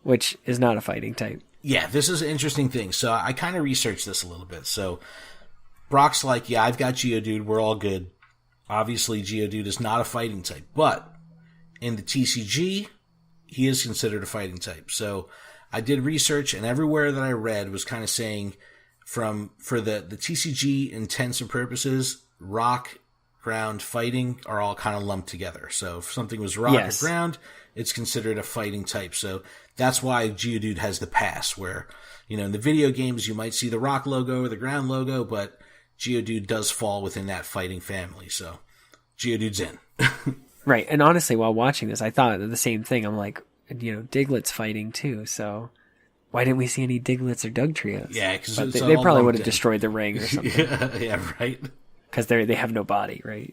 which is not a fighting type. Yeah, this is an interesting thing. So I kind of researched this a little bit. So Brock's like, yeah, I've got Geodude. We're all good. Obviously, Geodude is not a fighting type, but in the TCG, he is considered a fighting type. So I did research, and everywhere that I read was kind of saying for the TCG intents and purposes, rock, ground, fighting are all kind of lumped together. So if something was rock or ground, it's considered a fighting type. So that's why Geodude has the pass, where, in the video games, you might see the rock logo or the ground logo, but Geodude does fall within that fighting family. So Geodude's in. Right. And honestly, while watching this, I thought the same thing. I'm like, Diglett's fighting too, so why didn't we see any Diglets or Dugtrios? Yeah, because they probably would have destroyed the ring or something. yeah, right. Because they have no body, right?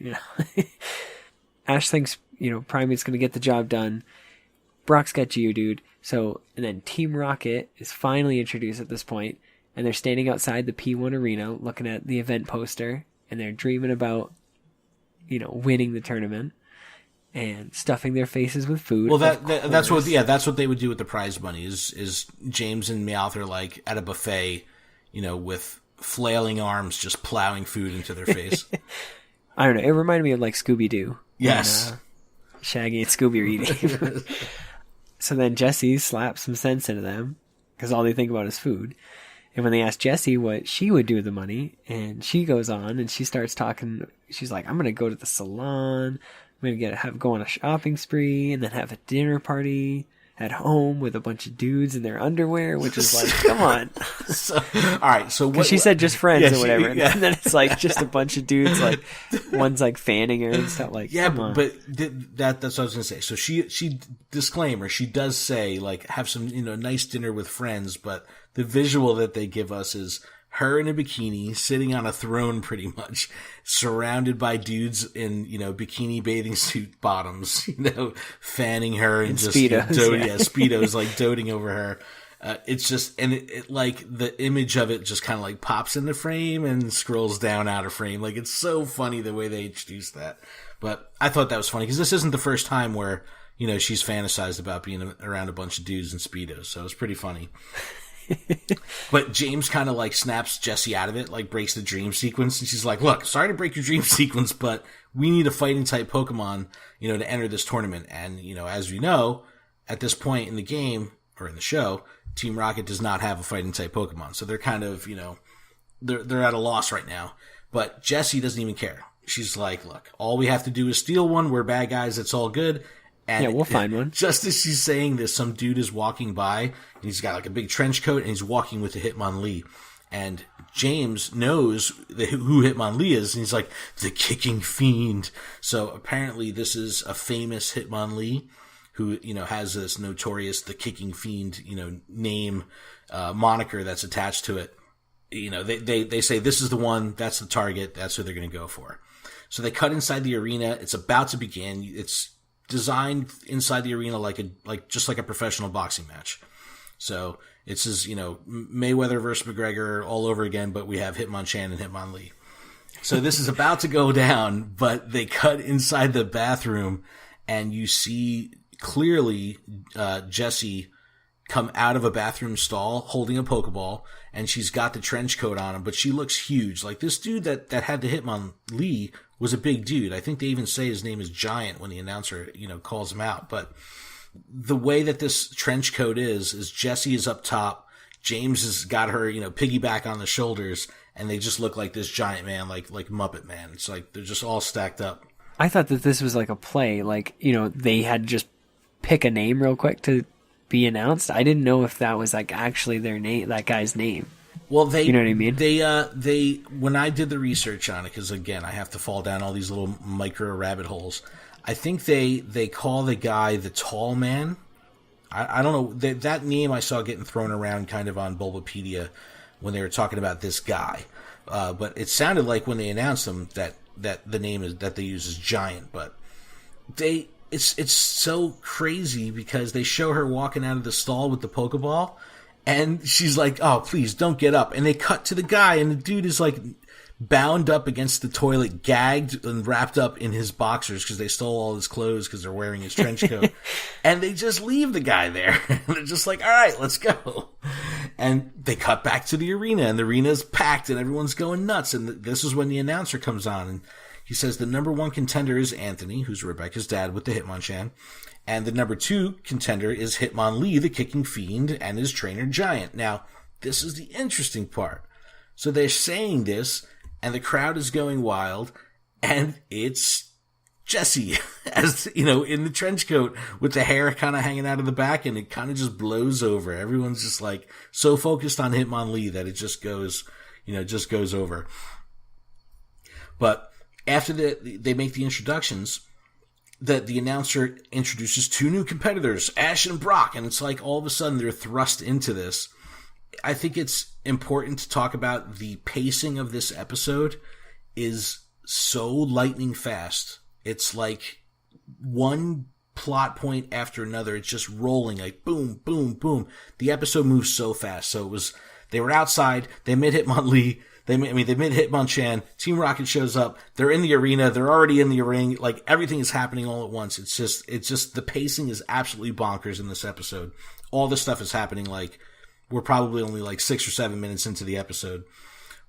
Ash thinks Primeape's going to get the job done. Brock's got Geodude, and then Team Rocket is finally introduced at this point, and they're standing outside the P1 arena looking at the event poster, and they're dreaming about winning the tournament. And stuffing their faces with food. Well, that's what they would do with the prize money. Is James and Meowth are at a buffet, with flailing arms, just plowing food into their face. I don't know. It reminded me of Scooby Doo. Yes, when, Shaggy and Scooby are eating. So then Jessie slaps some sense into them because all they think about is food. And when they ask Jessie what she would do with the money, and she goes on and she starts talking. She's like, "I'm going to go to the salon. I'm going to go on a shopping spree and then have a dinner party at home with a bunch of dudes in their underwear, which is like, come on. So, all right. So what she said just friends yeah, or whatever. And then it's like just a bunch of dudes, like one's like fanning her and stuff like, yeah, but that's what I was going to say. So she disclaimer, she does say like, have some, nice dinner with friends, but the visual that they give us is her in a bikini sitting on a throne pretty much surrounded by dudes in, bikini bathing suit bottoms, fanning her and just Speedos, Speedos like doting over her. It's just, and it like the image of it just kind of like pops into frame and scrolls down out of frame. Like it's so funny the way they introduced that. But I thought that was funny because this isn't the first time where, she's fantasized about being around a bunch of dudes in Speedos. So it's pretty funny. But James kind of like snaps Jessie out of it, like breaks the dream sequence. And she's like, look, sorry to break your dream sequence, but we need a fighting type Pokemon, to enter this tournament. And, as we know, at this point in the game or in the show, Team Rocket does not have a fighting type Pokemon. So they're kind of, they're at a loss right now. But Jessie doesn't even care. She's like, look, all we have to do is steal one. We're bad guys. It's all good. And yeah, we'll find one. Just as she's saying this, some dude is walking by, and he's got like a big trench coat, and he's walking with the Hitmonlee. And James knows who Hitmonlee is, and he's like, the kicking fiend. So apparently this is a famous Hitmonlee who, has this notorious, the kicking fiend, name, moniker that's attached to it. They say this is the one, that's the target, that's who they're going to go for. So they cut inside the arena. It's about to begin. It's designed inside the arena just like a professional boxing match. So it's as, Mayweather versus McGregor all over again, but we have Hitmonchan and Hitmonlee. So this is about to go down, but they cut inside the bathroom and you see clearly Jessie come out of a bathroom stall holding a Pokeball, and she's got the trench coat on him, but she looks huge. Like this dude that had the Hitmonlee was a big dude. I think they even say his name is Giant when the announcer, calls him out. But the way that this trench coat is Jessie is up top. James has got her, piggyback on the shoulders, and they just look like this giant man, like Muppet Man. It's like they're just all stacked up. I thought that this was like a play, like, they had just pick a name real quick to be announced. I didn't know if that was like actually their name, that guy's name. Well, you know what I mean? They when I did the research on it, because again, I have to fall down all these little micro rabbit holes. I think they call the guy the Tall Man. I don't know, that name I saw getting thrown around kind of on Bulbapedia when they were talking about this guy. But it sounded like when they announced him that the name is that they use is Giant. But it's so crazy because they show her walking out of the stall with the Pokeball, and she's like, oh, please don't get up. And they cut to the guy, and the dude is like bound up against the toilet, gagged and wrapped up in his boxers because they stole all his clothes because they're wearing his trench coat. And they just leave the guy there. They're just like, all right, let's go. And they cut back to the arena, and the arena's packed, and everyone's going nuts. And this is when the announcer comes on, and he says the number one contender is Anthony, who's Rebecca's dad with the Hitmonchan. And the number two contender is Hitmonlee, the kicking fiend, and his trainer Giant. Now, this is the interesting part. So they're saying this, and the crowd is going wild, and it's Jessie, as in the trench coat with the hair kind of hanging out of the back, and it kind of just blows over. Everyone's just like so focused on Hitmonlee that it just goes over. But after they make the introductions, the announcer introduces two new competitors, Ash and Brock, and it's like all of a sudden they're thrust into this. I think it's important to talk about the pacing of this episode is so lightning fast. It's like one plot point after another. It's just rolling like boom, boom, boom. The episode moves so fast. So they were outside, they met Hitmonlee, they met Hitmonchan, Team Rocket shows up, they're in the arena, they're already in the ring, like everything is happening all at once. It's just the pacing is absolutely bonkers in this episode. All this stuff is happening like we're probably only like 6 or 7 minutes into the episode.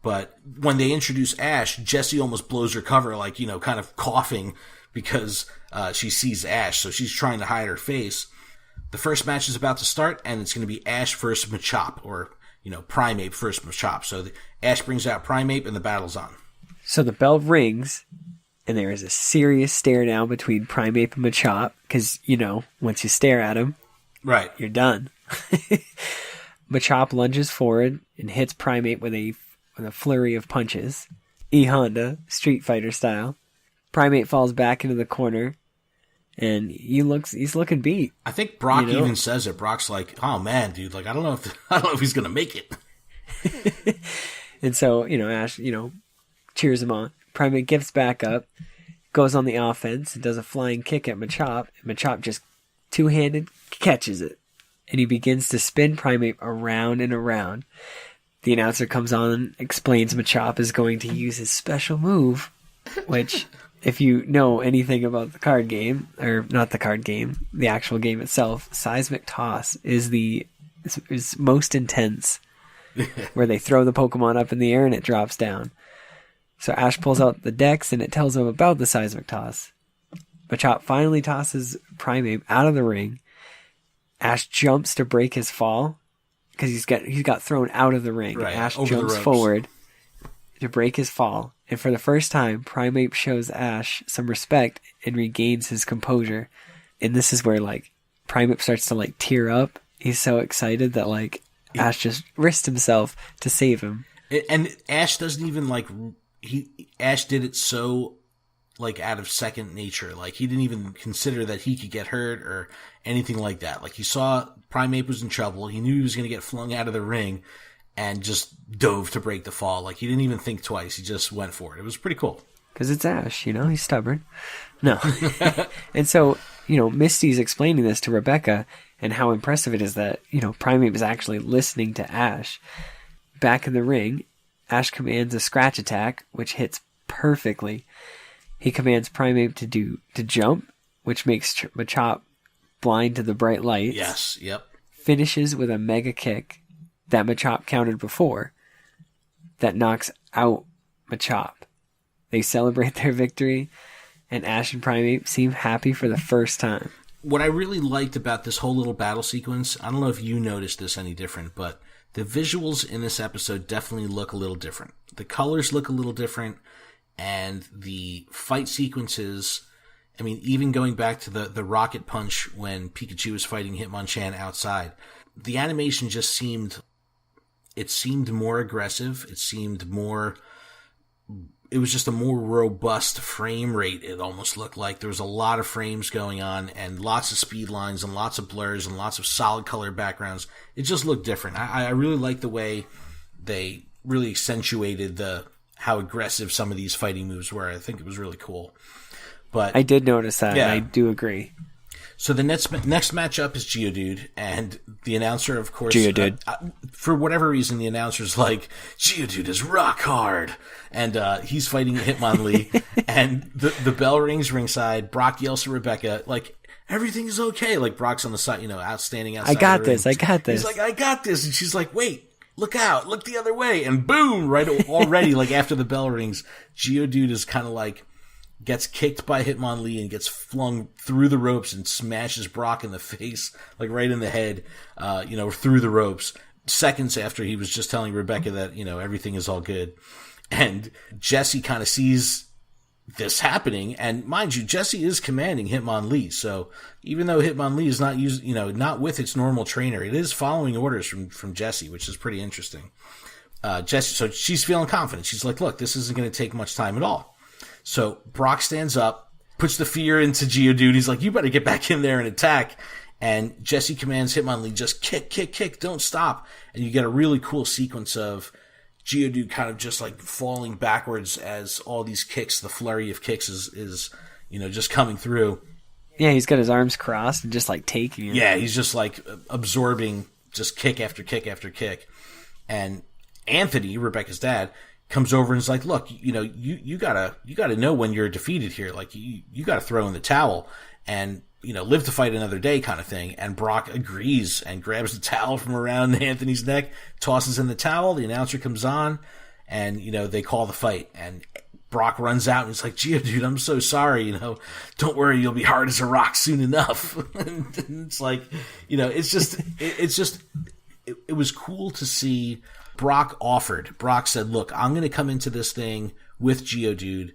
But when they introduce Ash, Jessie almost blows her cover, like, kind of coughing because she sees Ash. So she's trying to hide her face. The first match is about to start, and it's going to be Ash versus Machop, or, Primeape versus Machop. So Ash brings out Primeape, and the battle's on. So the bell rings, And there is a serious stare down between Primeape and Machop, because, once you stare at him, right, you're done. Machop lunges forward and hits Primeape with a flurry of punches. E-Honda, Street Fighter style. Primeape falls back into the corner, and he's looking beat. I think Brock even says it. Brock's like, "Oh man, dude, like I don't know if he's gonna make it." And so, Ash, cheers him on. Primeape gets back up, goes on the offense, and does a flying kick at Machop. And Machop just two-handed catches it. And he begins to spin Primeape around and around. The announcer comes on and explains Machop is going to use his special move, which, if you know anything about the card game, or not the card game, the actual game itself, Seismic Toss is most intense, where they throw the Pokemon up in the air and it drops down. So Ash pulls out the Dex and it tells him about the Seismic Toss. Machop finally tosses Primeape out of the ring. Ash jumps to break his fall because he's got thrown out of the ring. Right, Ash jumps forward to break his fall. And for the first time, Primeape shows Ash some respect and regains his composure. And this is where, Primeape starts to, tear up. He's so excited that, Ash just risked himself to save him. And Ash doesn't even, Ash did it so, out of second nature. He didn't even consider that he could get hurt or anything like that. He saw Primeape was in trouble. He knew he was going to get flung out of the ring and just dove to break the fall. He didn't even think twice. He just went for it. It was pretty cool. Because it's Ash, he's stubborn. No. And so, Misty's explaining this to Rebecca and how impressive it is that, Primeape is actually listening to Ash. Back in the ring, Ash commands a scratch attack, which hits perfectly. He commands Primeape to jump, which makes Machop blind to the bright lights. Yes, yep. Finishes with a mega kick that Machop countered before that knocks out Machop. They celebrate their victory, and Ash and Primeape seem happy for the first time. What I really liked about this whole little battle sequence, I don't know if you noticed this any different, but the visuals in this episode definitely look a little different. The colors look a little different. And the fight sequences, even going back to the rocket punch when Pikachu was fighting Hitmonchan outside, the animation just seemed more aggressive. It was just a more robust frame rate. It almost looked like there was a lot of frames going on and lots of speed lines and lots of blurs and lots of solid color backgrounds. It just looked different. I really like the way they really accentuated how aggressive some of these fighting moves were. I think it was really cool. But I did notice that. Yeah. And I do agree. So the next matchup is Geodude, and the announcer, of course, Geodude. For whatever reason, the announcer's like, Geodude is rock hard, and he's fighting Hitmonlee, and the bell rings ringside. Brock yells to Rebecca, everything is okay. Brock's on the side, outstanding outside. I got the ring. this. He's like, I got this, and she's like, wait. Look out, look the other way, and boom, right already, after the bell rings, Geodude is kind of gets kicked by Hitmonlee and gets flung through the ropes and smashes Brock in the face, right in the head, through the ropes, seconds after he was just telling Rebecca that, everything is all good. And Jesse kind of sees this happening, and mind you, Jesse is commanding Hitmonlee, so even though Hitmonlee is not with its normal trainer, it is following orders from Jesse, which is pretty interesting. Jesse, so she's feeling confident. She's like, look, this isn't going to take much time at all. So Brock stands up, puts the fear into Geodude. He's like, you better get back in there and attack. And Jesse commands Hitmonlee, just kick, don't stop. And you get a really cool sequence of Geodude kind of just falling backwards as all these kicks, the flurry of kicks is just coming through. Yeah, he's got his arms crossed and just taking it. Yeah, he's just absorbing just kick after kick after kick. And Anthony, Rebecca's dad, comes over and is like, look, you gotta know when you're defeated here. You gotta throw in the towel and, live to fight another day kind of thing. And Brock agrees and grabs the towel from around Anthony's neck, tosses in the towel. The announcer comes on and, they call the fight. And Brock runs out and he's like, Geodude, I'm so sorry, don't worry, you'll be hard as a rock soon enough. And it's it was cool to see. Brock said, look, I'm going to come into this thing with Geodude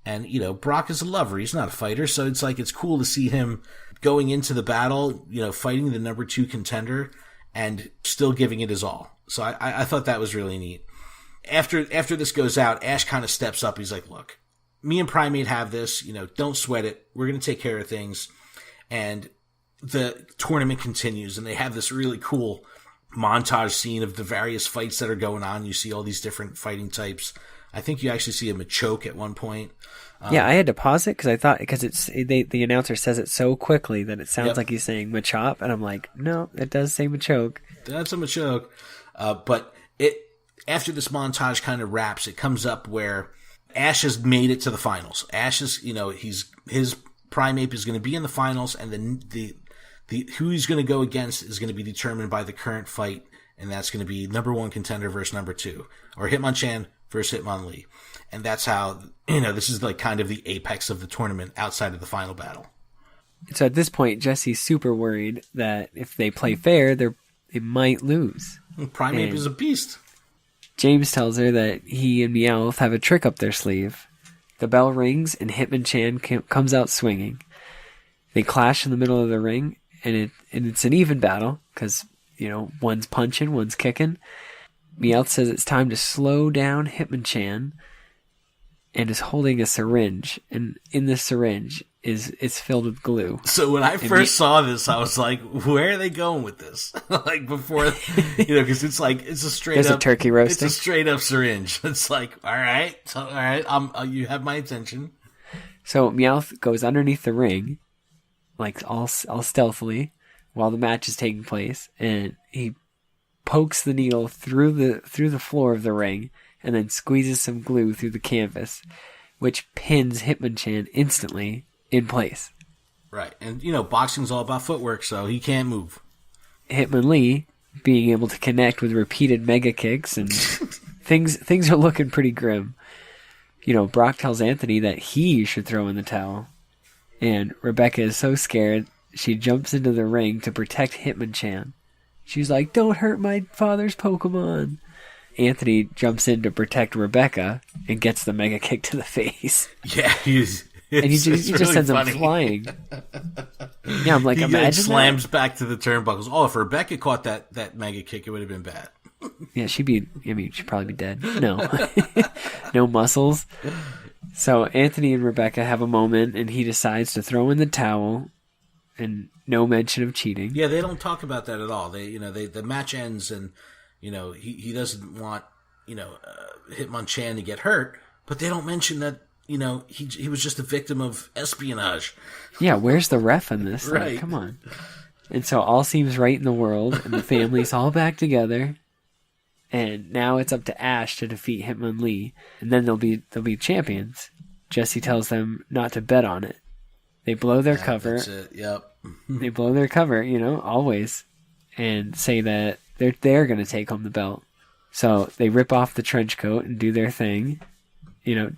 And, Brock is a lover. He's not a fighter. So it's cool to see him going into the battle, fighting the number 2 contender and still giving it his all. So I thought that was really neat. After this goes out, Ash kind of steps up. He's like, look, me and Primate have this, don't sweat it. We're going to take care of things. And the tournament continues, and they have this really cool montage scene of the various fights that are going on. You see all these different fighting types. I think you actually see a Machoke at one point. Yeah, I had to pause it because the announcer says it so quickly that it sounds like he's saying Machop, and I'm like, no, it does say Machoke. That's a Machoke. But after this montage kind of wraps, it comes up where Ash has made it to the finals. Ash is, his Primeape is going to be in the finals, and then who he's going to go against is going to be determined by the current fight, and that's going to be number 1 contender versus number 2, or Hitmonchan versus Hitmonlee. And that's how, this is like kind of the apex of the tournament outside of the final battle. So at this point, Jesse's super worried that if they play fair, they might lose. Primeape is a beast. James tells her that he and Meowth have a trick up their sleeve. The bell rings and Hitmonchan comes out swinging. They clash in the middle of the ring, and it's an even battle because, one's punching, one's kicking. Meowth says it's time to slow down Hitmonchan and is holding a syringe. And in this syringe it's filled with glue. So when I first saw this, I was like, where are they going with this? Like before, because it's a straight There's up a turkey roasting. It's a straight up syringe. It's like, all right. You have my attention. So Meowth goes underneath the ring, like all stealthily, while the match is taking place, and he pokes the needle through the floor of the ring, and then squeezes some glue through the canvas, which pins Hitmonchan instantly in place. Right, and boxing's all about footwork, so he can't move. Hitmonlee being able to connect with repeated mega kicks, and things are looking pretty grim. Brock tells Anthony that he should throw in the towel, and Rebecca is so scared she jumps into the ring to protect Hitmonchan. She's like, "Don't hurt my father's Pokemon." Anthony jumps in to protect Rebecca and gets the mega kick to the face. Yeah, he just really sends him flying. Yeah, I'm like, imagine slams back to the turnbuckles. Oh, if Rebecca caught that mega kick, it would have been bad. Yeah, she'd probably be dead. No, no muscles. So Anthony and Rebecca have a moment, and he decides to throw in the towel, and no mention of cheating. Yeah, they don't talk about that at all. The match ends, and he doesn't want Hitmonchan to get hurt, but they don't mention that he was just a victim of espionage. Yeah, where's the ref in this? Right. Like, come on. And so all seems right in the world, and the family's all back together. And now it's up to Ash to defeat Hitmonlee, and then they'll be champions. Jesse tells them not to bet on it. They blow their cover. That's it. Yep. They blow their cover, always, and say that they're going to take home the belt. So they rip off the trench coat and do their thing. So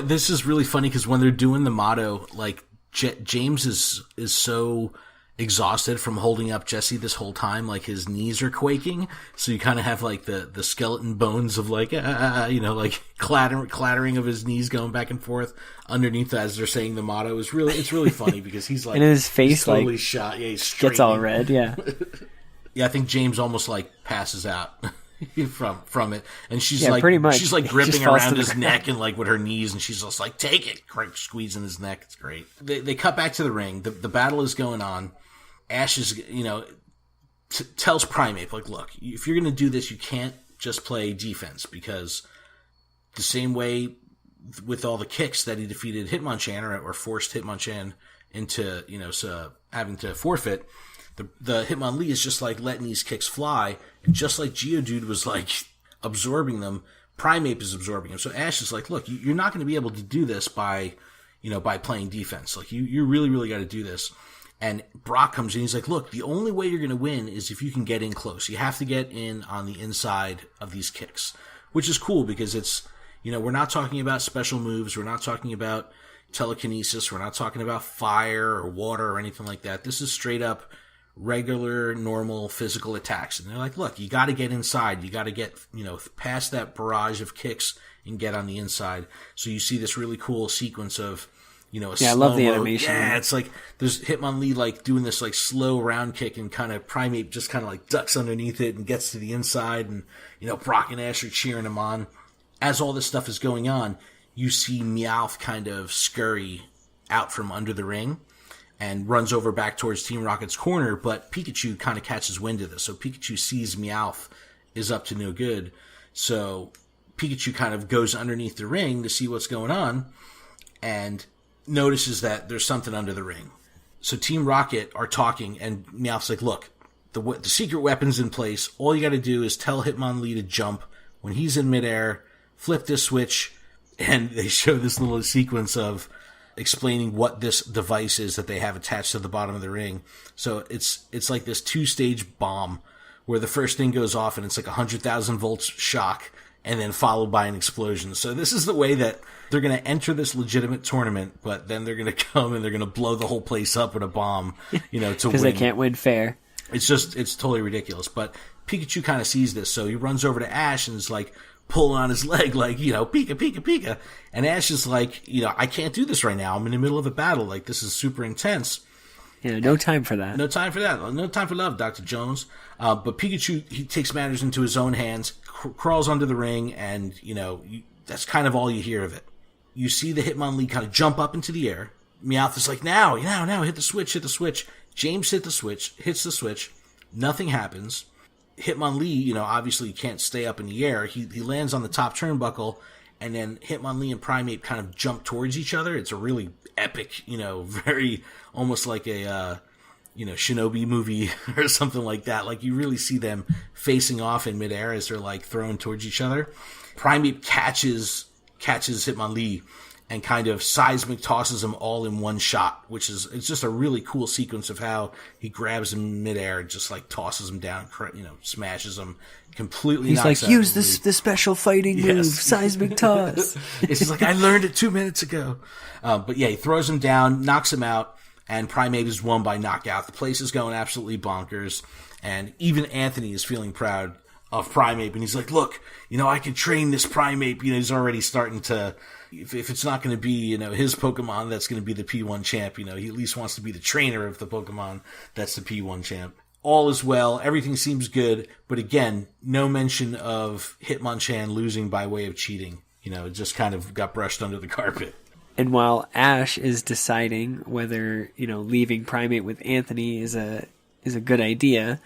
this is really funny because when they're doing the motto, like James is so exhausted from holding up Jesse this whole time, like his knees are quaking. So you kind of have like the skeleton bones of like like clattering of his knees going back and forth underneath as they're saying the motto. It's really funny because he's like, and his face totally like shot. Yeah, he's gets all red. Yeah. Yeah, I think James almost like passes out from it, and she's pretty much. She's like gripping around his neck and like with her knees, and she's just like, take it, squeezing his neck. It's great. They cut back to the ring. The battle is going on. Ash is, tells Primeape, like, look, if you're going to do this, you can't just play defense, because the same way with all the kicks that he defeated Hitmonchan or forced Hitmonchan into, having to forfeit, the Hitmonlee is just like letting these kicks fly, and just like Geodude was like absorbing them, Primeape is absorbing them. So Ash is like, look, you're not going to be able to do this by playing defense. Like, you really, really got to do this. And Brock comes in, he's like, look, the only way you're going to win is if you can get in close. You have to get in on the inside of these kicks, which is cool because it's, we're not talking about special moves. We're not talking about telekinesis. We're not talking about fire or water or anything like that. This is straight up regular, normal physical attacks. And they're like, look, you got to get inside. You got to get, past that barrage of kicks and get on the inside. So you see this really cool sequence of, I love the animation. Yeah, it's like there's Hitmonlee like doing this like slow round kick, and kind of Primeape just kind of like ducks underneath it and gets to the inside, and Brock and Ash are cheering him on. As all this stuff is going on, you see Meowth kind of scurry out from under the ring and runs over back towards Team Rocket's corner, but Pikachu kind of catches wind of this. So Pikachu sees Meowth is up to no good. So Pikachu kind of goes underneath the ring to see what's going on and notices that there's something under the ring. So Team Rocket are talking, and Meowth's like, look, the secret weapon's in place. All you got to do is tell Hitmonlee to jump. When he's in midair, flip this switch, and they show this little sequence of explaining what this device is that they have attached to the bottom of the ring. So it's like this 2-stage bomb where the first thing goes off and it's like 100,000 volts shock, and then followed by an explosion. So this is the way that they're going to enter this legitimate tournament, but then they're going to come and they're going to blow the whole place up with a bomb, to win. Because they can't win fair. It's totally ridiculous. But Pikachu kind of sees this, so he runs over to Ash and is like pulling on his leg, like, Pika, Pika, Pika. And Ash is like, I can't do this right now. I'm in the middle of a battle. Like, this is super intense. Yeah, no time for that. No time for that. No time for love, Dr. Jones. But Pikachu, he takes matters into his own hands, crawls under the ring, and, that's kind of all you hear of it. You see the Hitmonlee kind of jump up into the air. Meowth is like, now, hit the switch. James hits the switch. Nothing happens. Hitmonlee, obviously can't stay up in the air. He lands on the top turnbuckle, and then Hitmonlee and Primeape kind of jump towards each other. It's a really epic, very almost like a, Shinobi movie or something like that. Like, you really see them facing off in midair as they're like thrown towards each other. Primeape catches Hitmonlee and kind of seismic tosses him all in one shot, it's just a really cool sequence of how he grabs him midair and just like tosses him down, smashes him completely. He's like, use the special fighting move, seismic toss. It's just like, I learned it 2 minutes ago. But yeah, he throws him down, knocks him out, and Primeape is won by knockout. The place is going absolutely bonkers, and even Anthony is feeling proud of Primeape, and he's like, look, I can train this Primeape. He's already starting to, if it's not going to be, his Pokemon that's going to be the P1 champ, he at least wants to be the trainer of the Pokemon that's the P1 champ. All is well, everything seems good, but again, no mention of Hitmonchan losing by way of cheating. It just kind of got brushed under the carpet. And while Ash is deciding whether, leaving Primeape with Anthony is a good idea,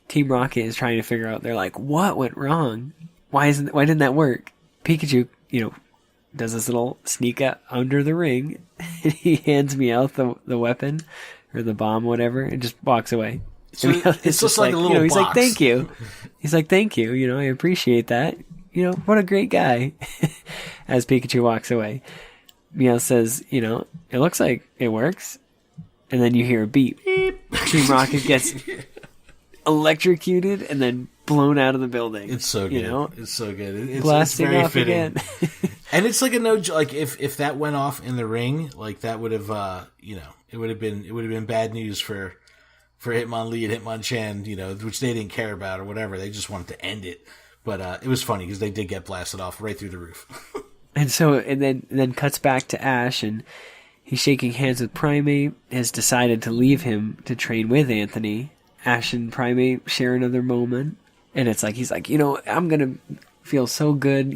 Team Rocket is trying to figure out, they're like, what went wrong? Why didn't that work? Pikachu, does this little sneak up under the ring, and he hands Meowth the weapon, or the bomb, whatever, and just walks away. So it's just like a little box. He's like, thank you. He's like, thank you, I appreciate that. What a great guy. As Pikachu walks away. Meowth says, it looks like it works. And then you hear a beep. Team Rocket gets electrocuted and then blown out of the building. It's so good. It's so good. It's blasting very off fitting. again. And it's like a no, like if that went off in the ring, like that would have, it would have been bad news for Hitmonlee and Hitmonchan, which they didn't care about or whatever. They just wanted to end it. But it was funny because they did get blasted off right through the roof. And then cuts back to Ash, and he's shaking hands with Primeape, has decided to leave him to train with Anthony. Ash and Primeape share another moment, and it's like, he's like, I'm gonna feel so good,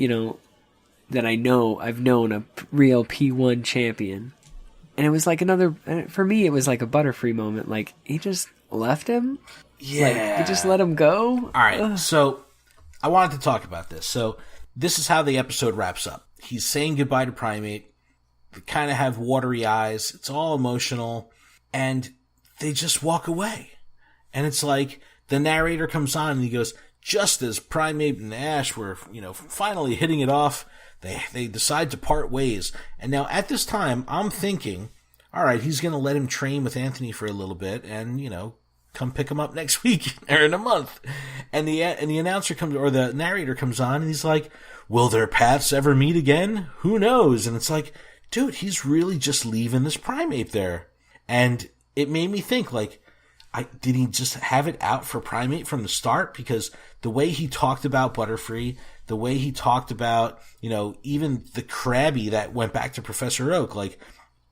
that I've known a real P1 champion. And it was like for me, it was like a Butterfree moment. Like, he just left him? Yeah. Like, he just let him go? All right, So I wanted to talk about this. So this is how the episode wraps up. He's saying goodbye to Primeape. They kind of have watery eyes. It's all emotional. And they just walk away. And it's like the narrator comes on and he goes, just as Primeape and Ash were, finally hitting it off, they decide to part ways. And now at this time, I'm thinking, all right, he's going to let him train with Anthony for a little bit and, come pick him up next week or in a month. And the announcer comes, or the narrator comes on and he's like, will their paths ever meet again? Who knows? And it's like, dude, he's really just leaving this Primeape there. And it made me think, like, did he just have it out for Primate from the start? Because the way he talked about Butterfree, the way he talked about, even the Krabby that went back to Professor Oak, like,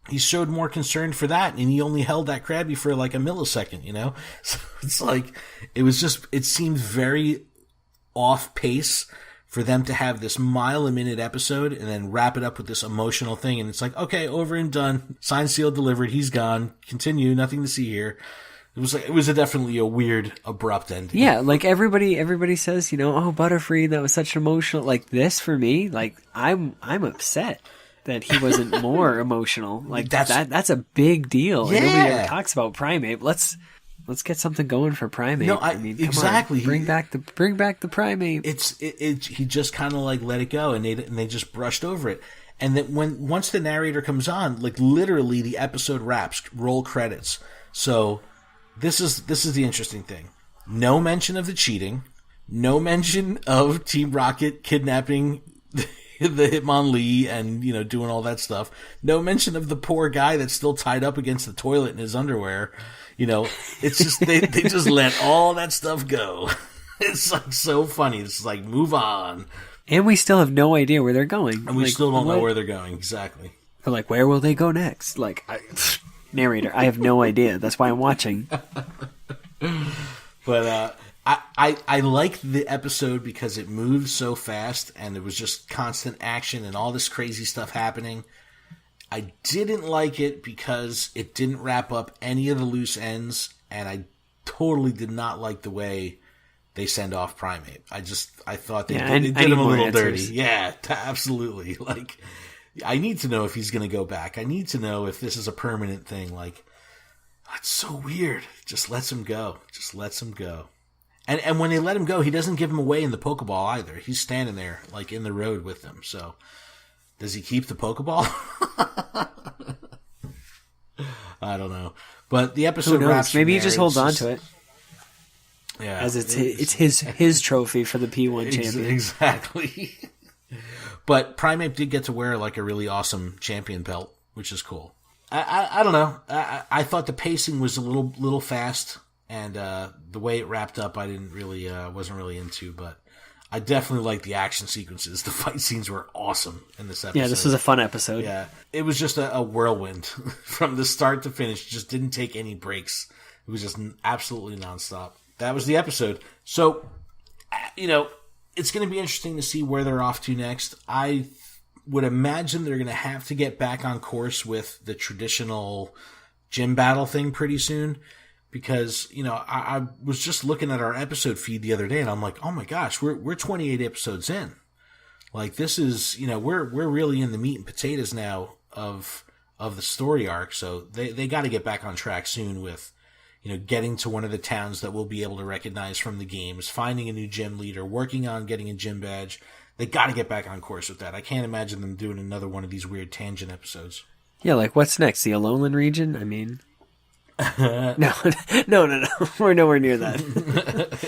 he showed more concern for that, and he only held that Krabby for like a millisecond, So it's like, it seemed very off pace for them to have this mile-a-minute episode and then wrap it up with this emotional thing. And it's like, okay, over and done. Signed, sealed, delivered. He's gone. Continue. Nothing to see here. It was definitely a weird, abrupt ending. Yeah, like everybody says, oh, Butterfree, that was such an emotional. Like this for me, like I'm upset that he wasn't more emotional. Like that's a big deal. Yeah. And nobody ever talks about Primate. Let's get something going for Primate. No, I mean, exactly. Come on. Bring back the Primate. He just kind of like let it go, and they just brushed over it. And then once the narrator comes on, like literally the episode wraps, roll credits. So this is the interesting thing. No mention of the cheating. No mention of Team Rocket kidnapping the Hitmonlee and, doing all that stuff. No mention of the poor guy that's still tied up against the toilet in his underwear. It's just, they just let all that stuff go. It's like so funny. It's like, move on. And we still have no idea where they're going. And we still don't know where they're going. Exactly. They're like, where will they go next? Like, narrator, I have no idea. That's why I'm watching. But, I liked the episode because it moved so fast and it was just constant action and all this crazy stuff happening. I didn't like it because it didn't wrap up any of the loose ends, and I totally did not like the way they send off Primate. I thought they did him a little dirty. Yeah, absolutely. Like, I need to know if he's going to go back. I need to know if this is a permanent thing. Like, that's so weird. Just lets him go. And when they let him go, he doesn't give him away in the Pokeball either. He's standing there, like, in the road with them. So, does he keep the Pokeball? I don't know. But the episode wraps. Maybe he just holds on to it. Yeah. As it's his trophy for the P1 champion. Exactly. But Primate did get to wear, like, a really awesome champion belt, which is cool. I don't know. I thought the pacing was a little fast. And the way it wrapped up, I wasn't really into, but I definitely liked the action sequences. The fight scenes were awesome in this episode. Yeah, this was a fun episode. Yeah, it was just a whirlwind from the start to finish. Just didn't take any breaks. It was just absolutely nonstop. That was the episode. So, it's going to be interesting to see where they're off to next. I would imagine they're going to have to get back on course with the traditional gym battle thing pretty soon. Because, I was just looking at our episode feed the other day and I'm like, oh my gosh, we're 28 episodes in. Like, this is, we're really in the meat and potatoes now of the story arc. So they got to get back on track soon with, getting to one of the towns that we'll be able to recognize from the games, finding a new gym leader, working on getting a gym badge. They got to get back on course with that. I can't imagine them doing another one of these weird tangent episodes. Yeah, like what's next? The Alolan region? I mean... No. We're nowhere near that.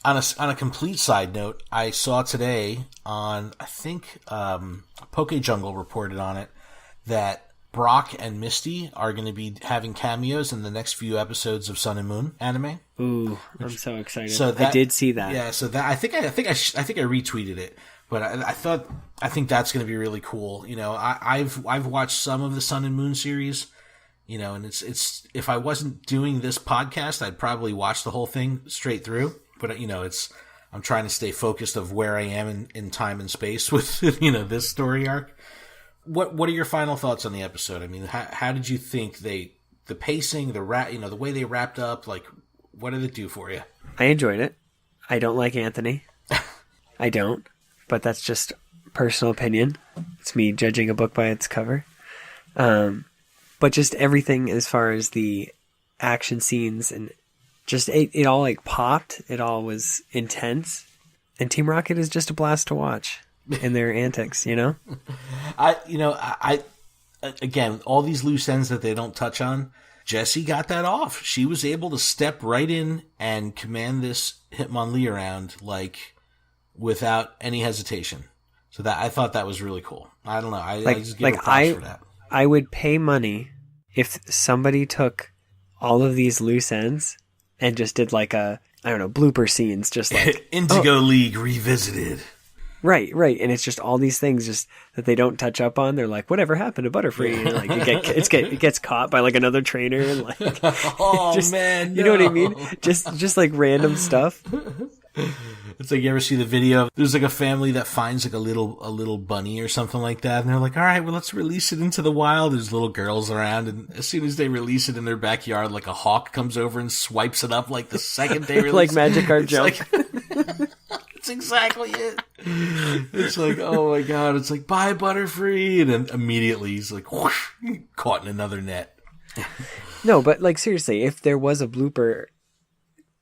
On a complete side note, I saw today on, I think, Poké Jungle reported on it, that Brock and Misty are going to be having cameos in the next few episodes of Sun and Moon anime. Ooh, I'm so excited. So I did see that. Yeah, so that I think I retweeted it, but I think that's going to be really cool. I've watched some of the Sun and Moon series. And it's if I wasn't doing this podcast, I'd probably watch the whole thing straight through. But I'm trying to stay focused of where I am in time and space with this story arc. What are your final thoughts on the episode? I mean, how did you think the pacing, the way they wrapped up? Like, what did it do for you? I enjoyed it. I don't like Anthony. I don't, but that's just personal opinion. It's me judging a book by its cover. But just everything as far as the action scenes and just it all like popped. It all was intense. And Team Rocket is just a blast to watch in their antics, I again, all these loose ends that they don't touch on, Jessie got that off. She was able to step right in and command this Hitmonlee around like without any hesitation. So that I thought that was really cool. I don't know. I just give her props for that. I would pay money if somebody took all of these loose ends and just did like a, I don't know, blooper scenes, just like Indigo League Revisited. Right. And it's just all these things just that they don't touch up on. They're like, whatever happened to Butterfree? And like it gets caught by like another trainer and like, man, you know what I mean? Just like random stuff. It's like, you ever see the video? There's like a family that finds like a little bunny or something like that, and they're like, all right, well, let's release it into the wild. There's little girls around, and as soon as they release it in their backyard, like a hawk comes over and swipes it up like the second they release like Magikarp Jump. Like, that's exactly it. It's like, oh my god, it's like, bye Butterfree, and then immediately he's like, whoosh, caught in another net. No, but like seriously, if there was a blooper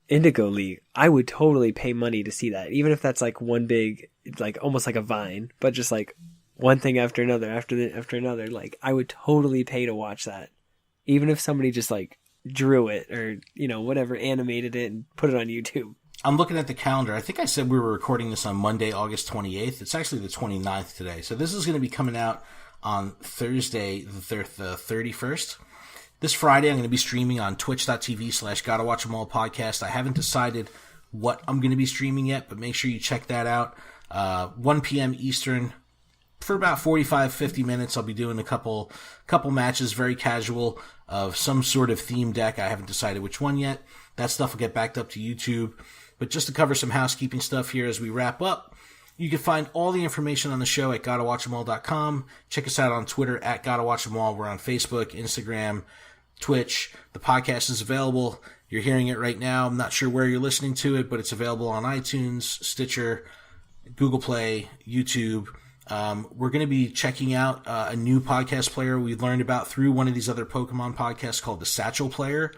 Indigo League, I would totally pay money to see that, even if that's like one big, like almost like a Vine, but just like one thing after another, after another. Like, I would totally pay to watch that, even if somebody just like drew it or, you know, whatever, animated it and put it on YouTube. I'm looking at the calendar. I think I said we were recording this on Monday, August 28th. It's actually the 29th today. So this is going to be coming out on Thursday, the 31st. This Friday, I'm going to be streaming on twitch.tv/GottaWatchEmAll podcast. I haven't decided what I'm going to be streaming yet, but make sure you check that out. 1 p.m. Eastern. For about 45, 50 minutes, I'll be doing a couple matches, very casual, of some sort of theme deck. I haven't decided which one yet. That stuff will get backed up to YouTube. But just to cover some housekeeping stuff here as we wrap up, you can find all the information on the show at GottaWatchEmAll.com. Check us out on Twitter at GottaWatchEmAll. We're on Facebook, Instagram, Twitch. The podcast is available. You're hearing it right now. I'm not sure where you're listening to it, but it's available on iTunes, Stitcher, Google Play, YouTube. We're going to be checking out a new podcast player we learned about through one of these other Pokemon podcasts called the Satchel Player,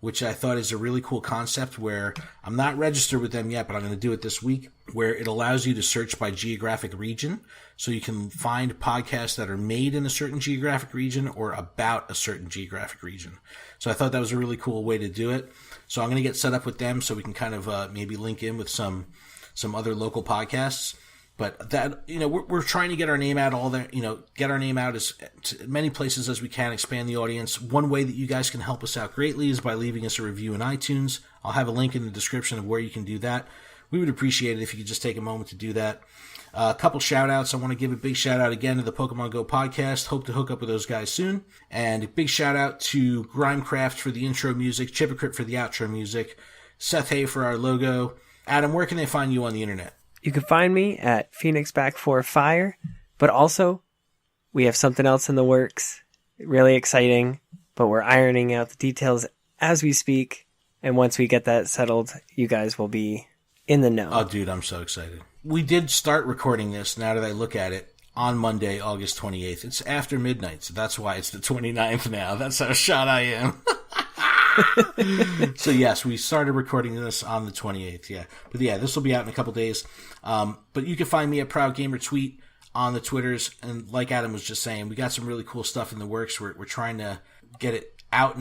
which I thought is a really cool concept, where I'm not registered with them yet, but I'm going to do it this week, where it allows you to search by geographic region. So you can find podcasts that are made in a certain geographic region or about a certain geographic region. So I thought that was a really cool way to do it. So I'm going to get set up with them so we can kind of maybe link in with some other local podcasts. But that, you know, we're trying to get our name out all there, you know, get our name out as to many places as we can, expand the audience. One way that you guys can help us out greatly is by leaving us a review in iTunes. I'll have a link in the description of where you can do that. We would appreciate it if you could just take a moment to do that. A couple shout outs. I want to give a big shout out again to the Pokemon GO podcast. Hope to hook up with those guys soon. And a big shout out to Grimecraft for the intro music, Chipocrit for the outro music, Seth Hay for our logo. Adam, where can they find you on the internet? You can find me at Phoenix Back 4 Fire, but also we have something else in the works. Really exciting, but we're ironing out the details as we speak. And once we get that settled, you guys will be in the know. Oh, dude, I'm so excited. We did start recording this, now that I look at it, on Monday, August 28th. It's after midnight, so that's why it's the 29th now. That's how shot I am. So yes, we started recording this on the 28th, yeah. But yeah, this will be out in a couple days. But you can find me at Proud Gamer Tweet on the Twitters, and like Adam was just saying, we got some really cool stuff in the works. We're trying to get it out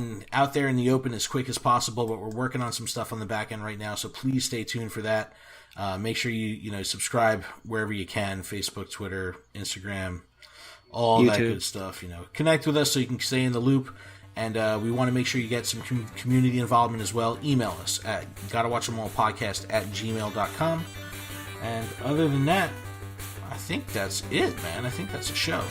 there in the open as quick as possible, but we're working on some stuff on the back end right now, so please stay tuned for that. Make sure you subscribe wherever you can, Facebook, Twitter, Instagram, all YouTube. That good stuff. Connect with us so you can stay in the loop. And we want to make sure you get some community involvement as well. Email us at gottawatchemallpodcast@gmail.com. And other than that, I think that's it, man. I think that's a show.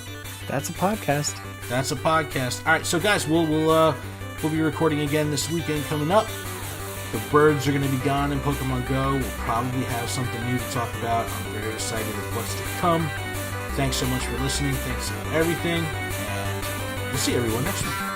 That's a podcast. That's a podcast. All right, so guys, we'll be recording again this weekend coming up. The birds are going to be gone in Pokemon GO. We'll probably have something new to talk about. I'm very excited of what's to come. Thanks so much for listening. Thanks for everything. And we'll see everyone next week.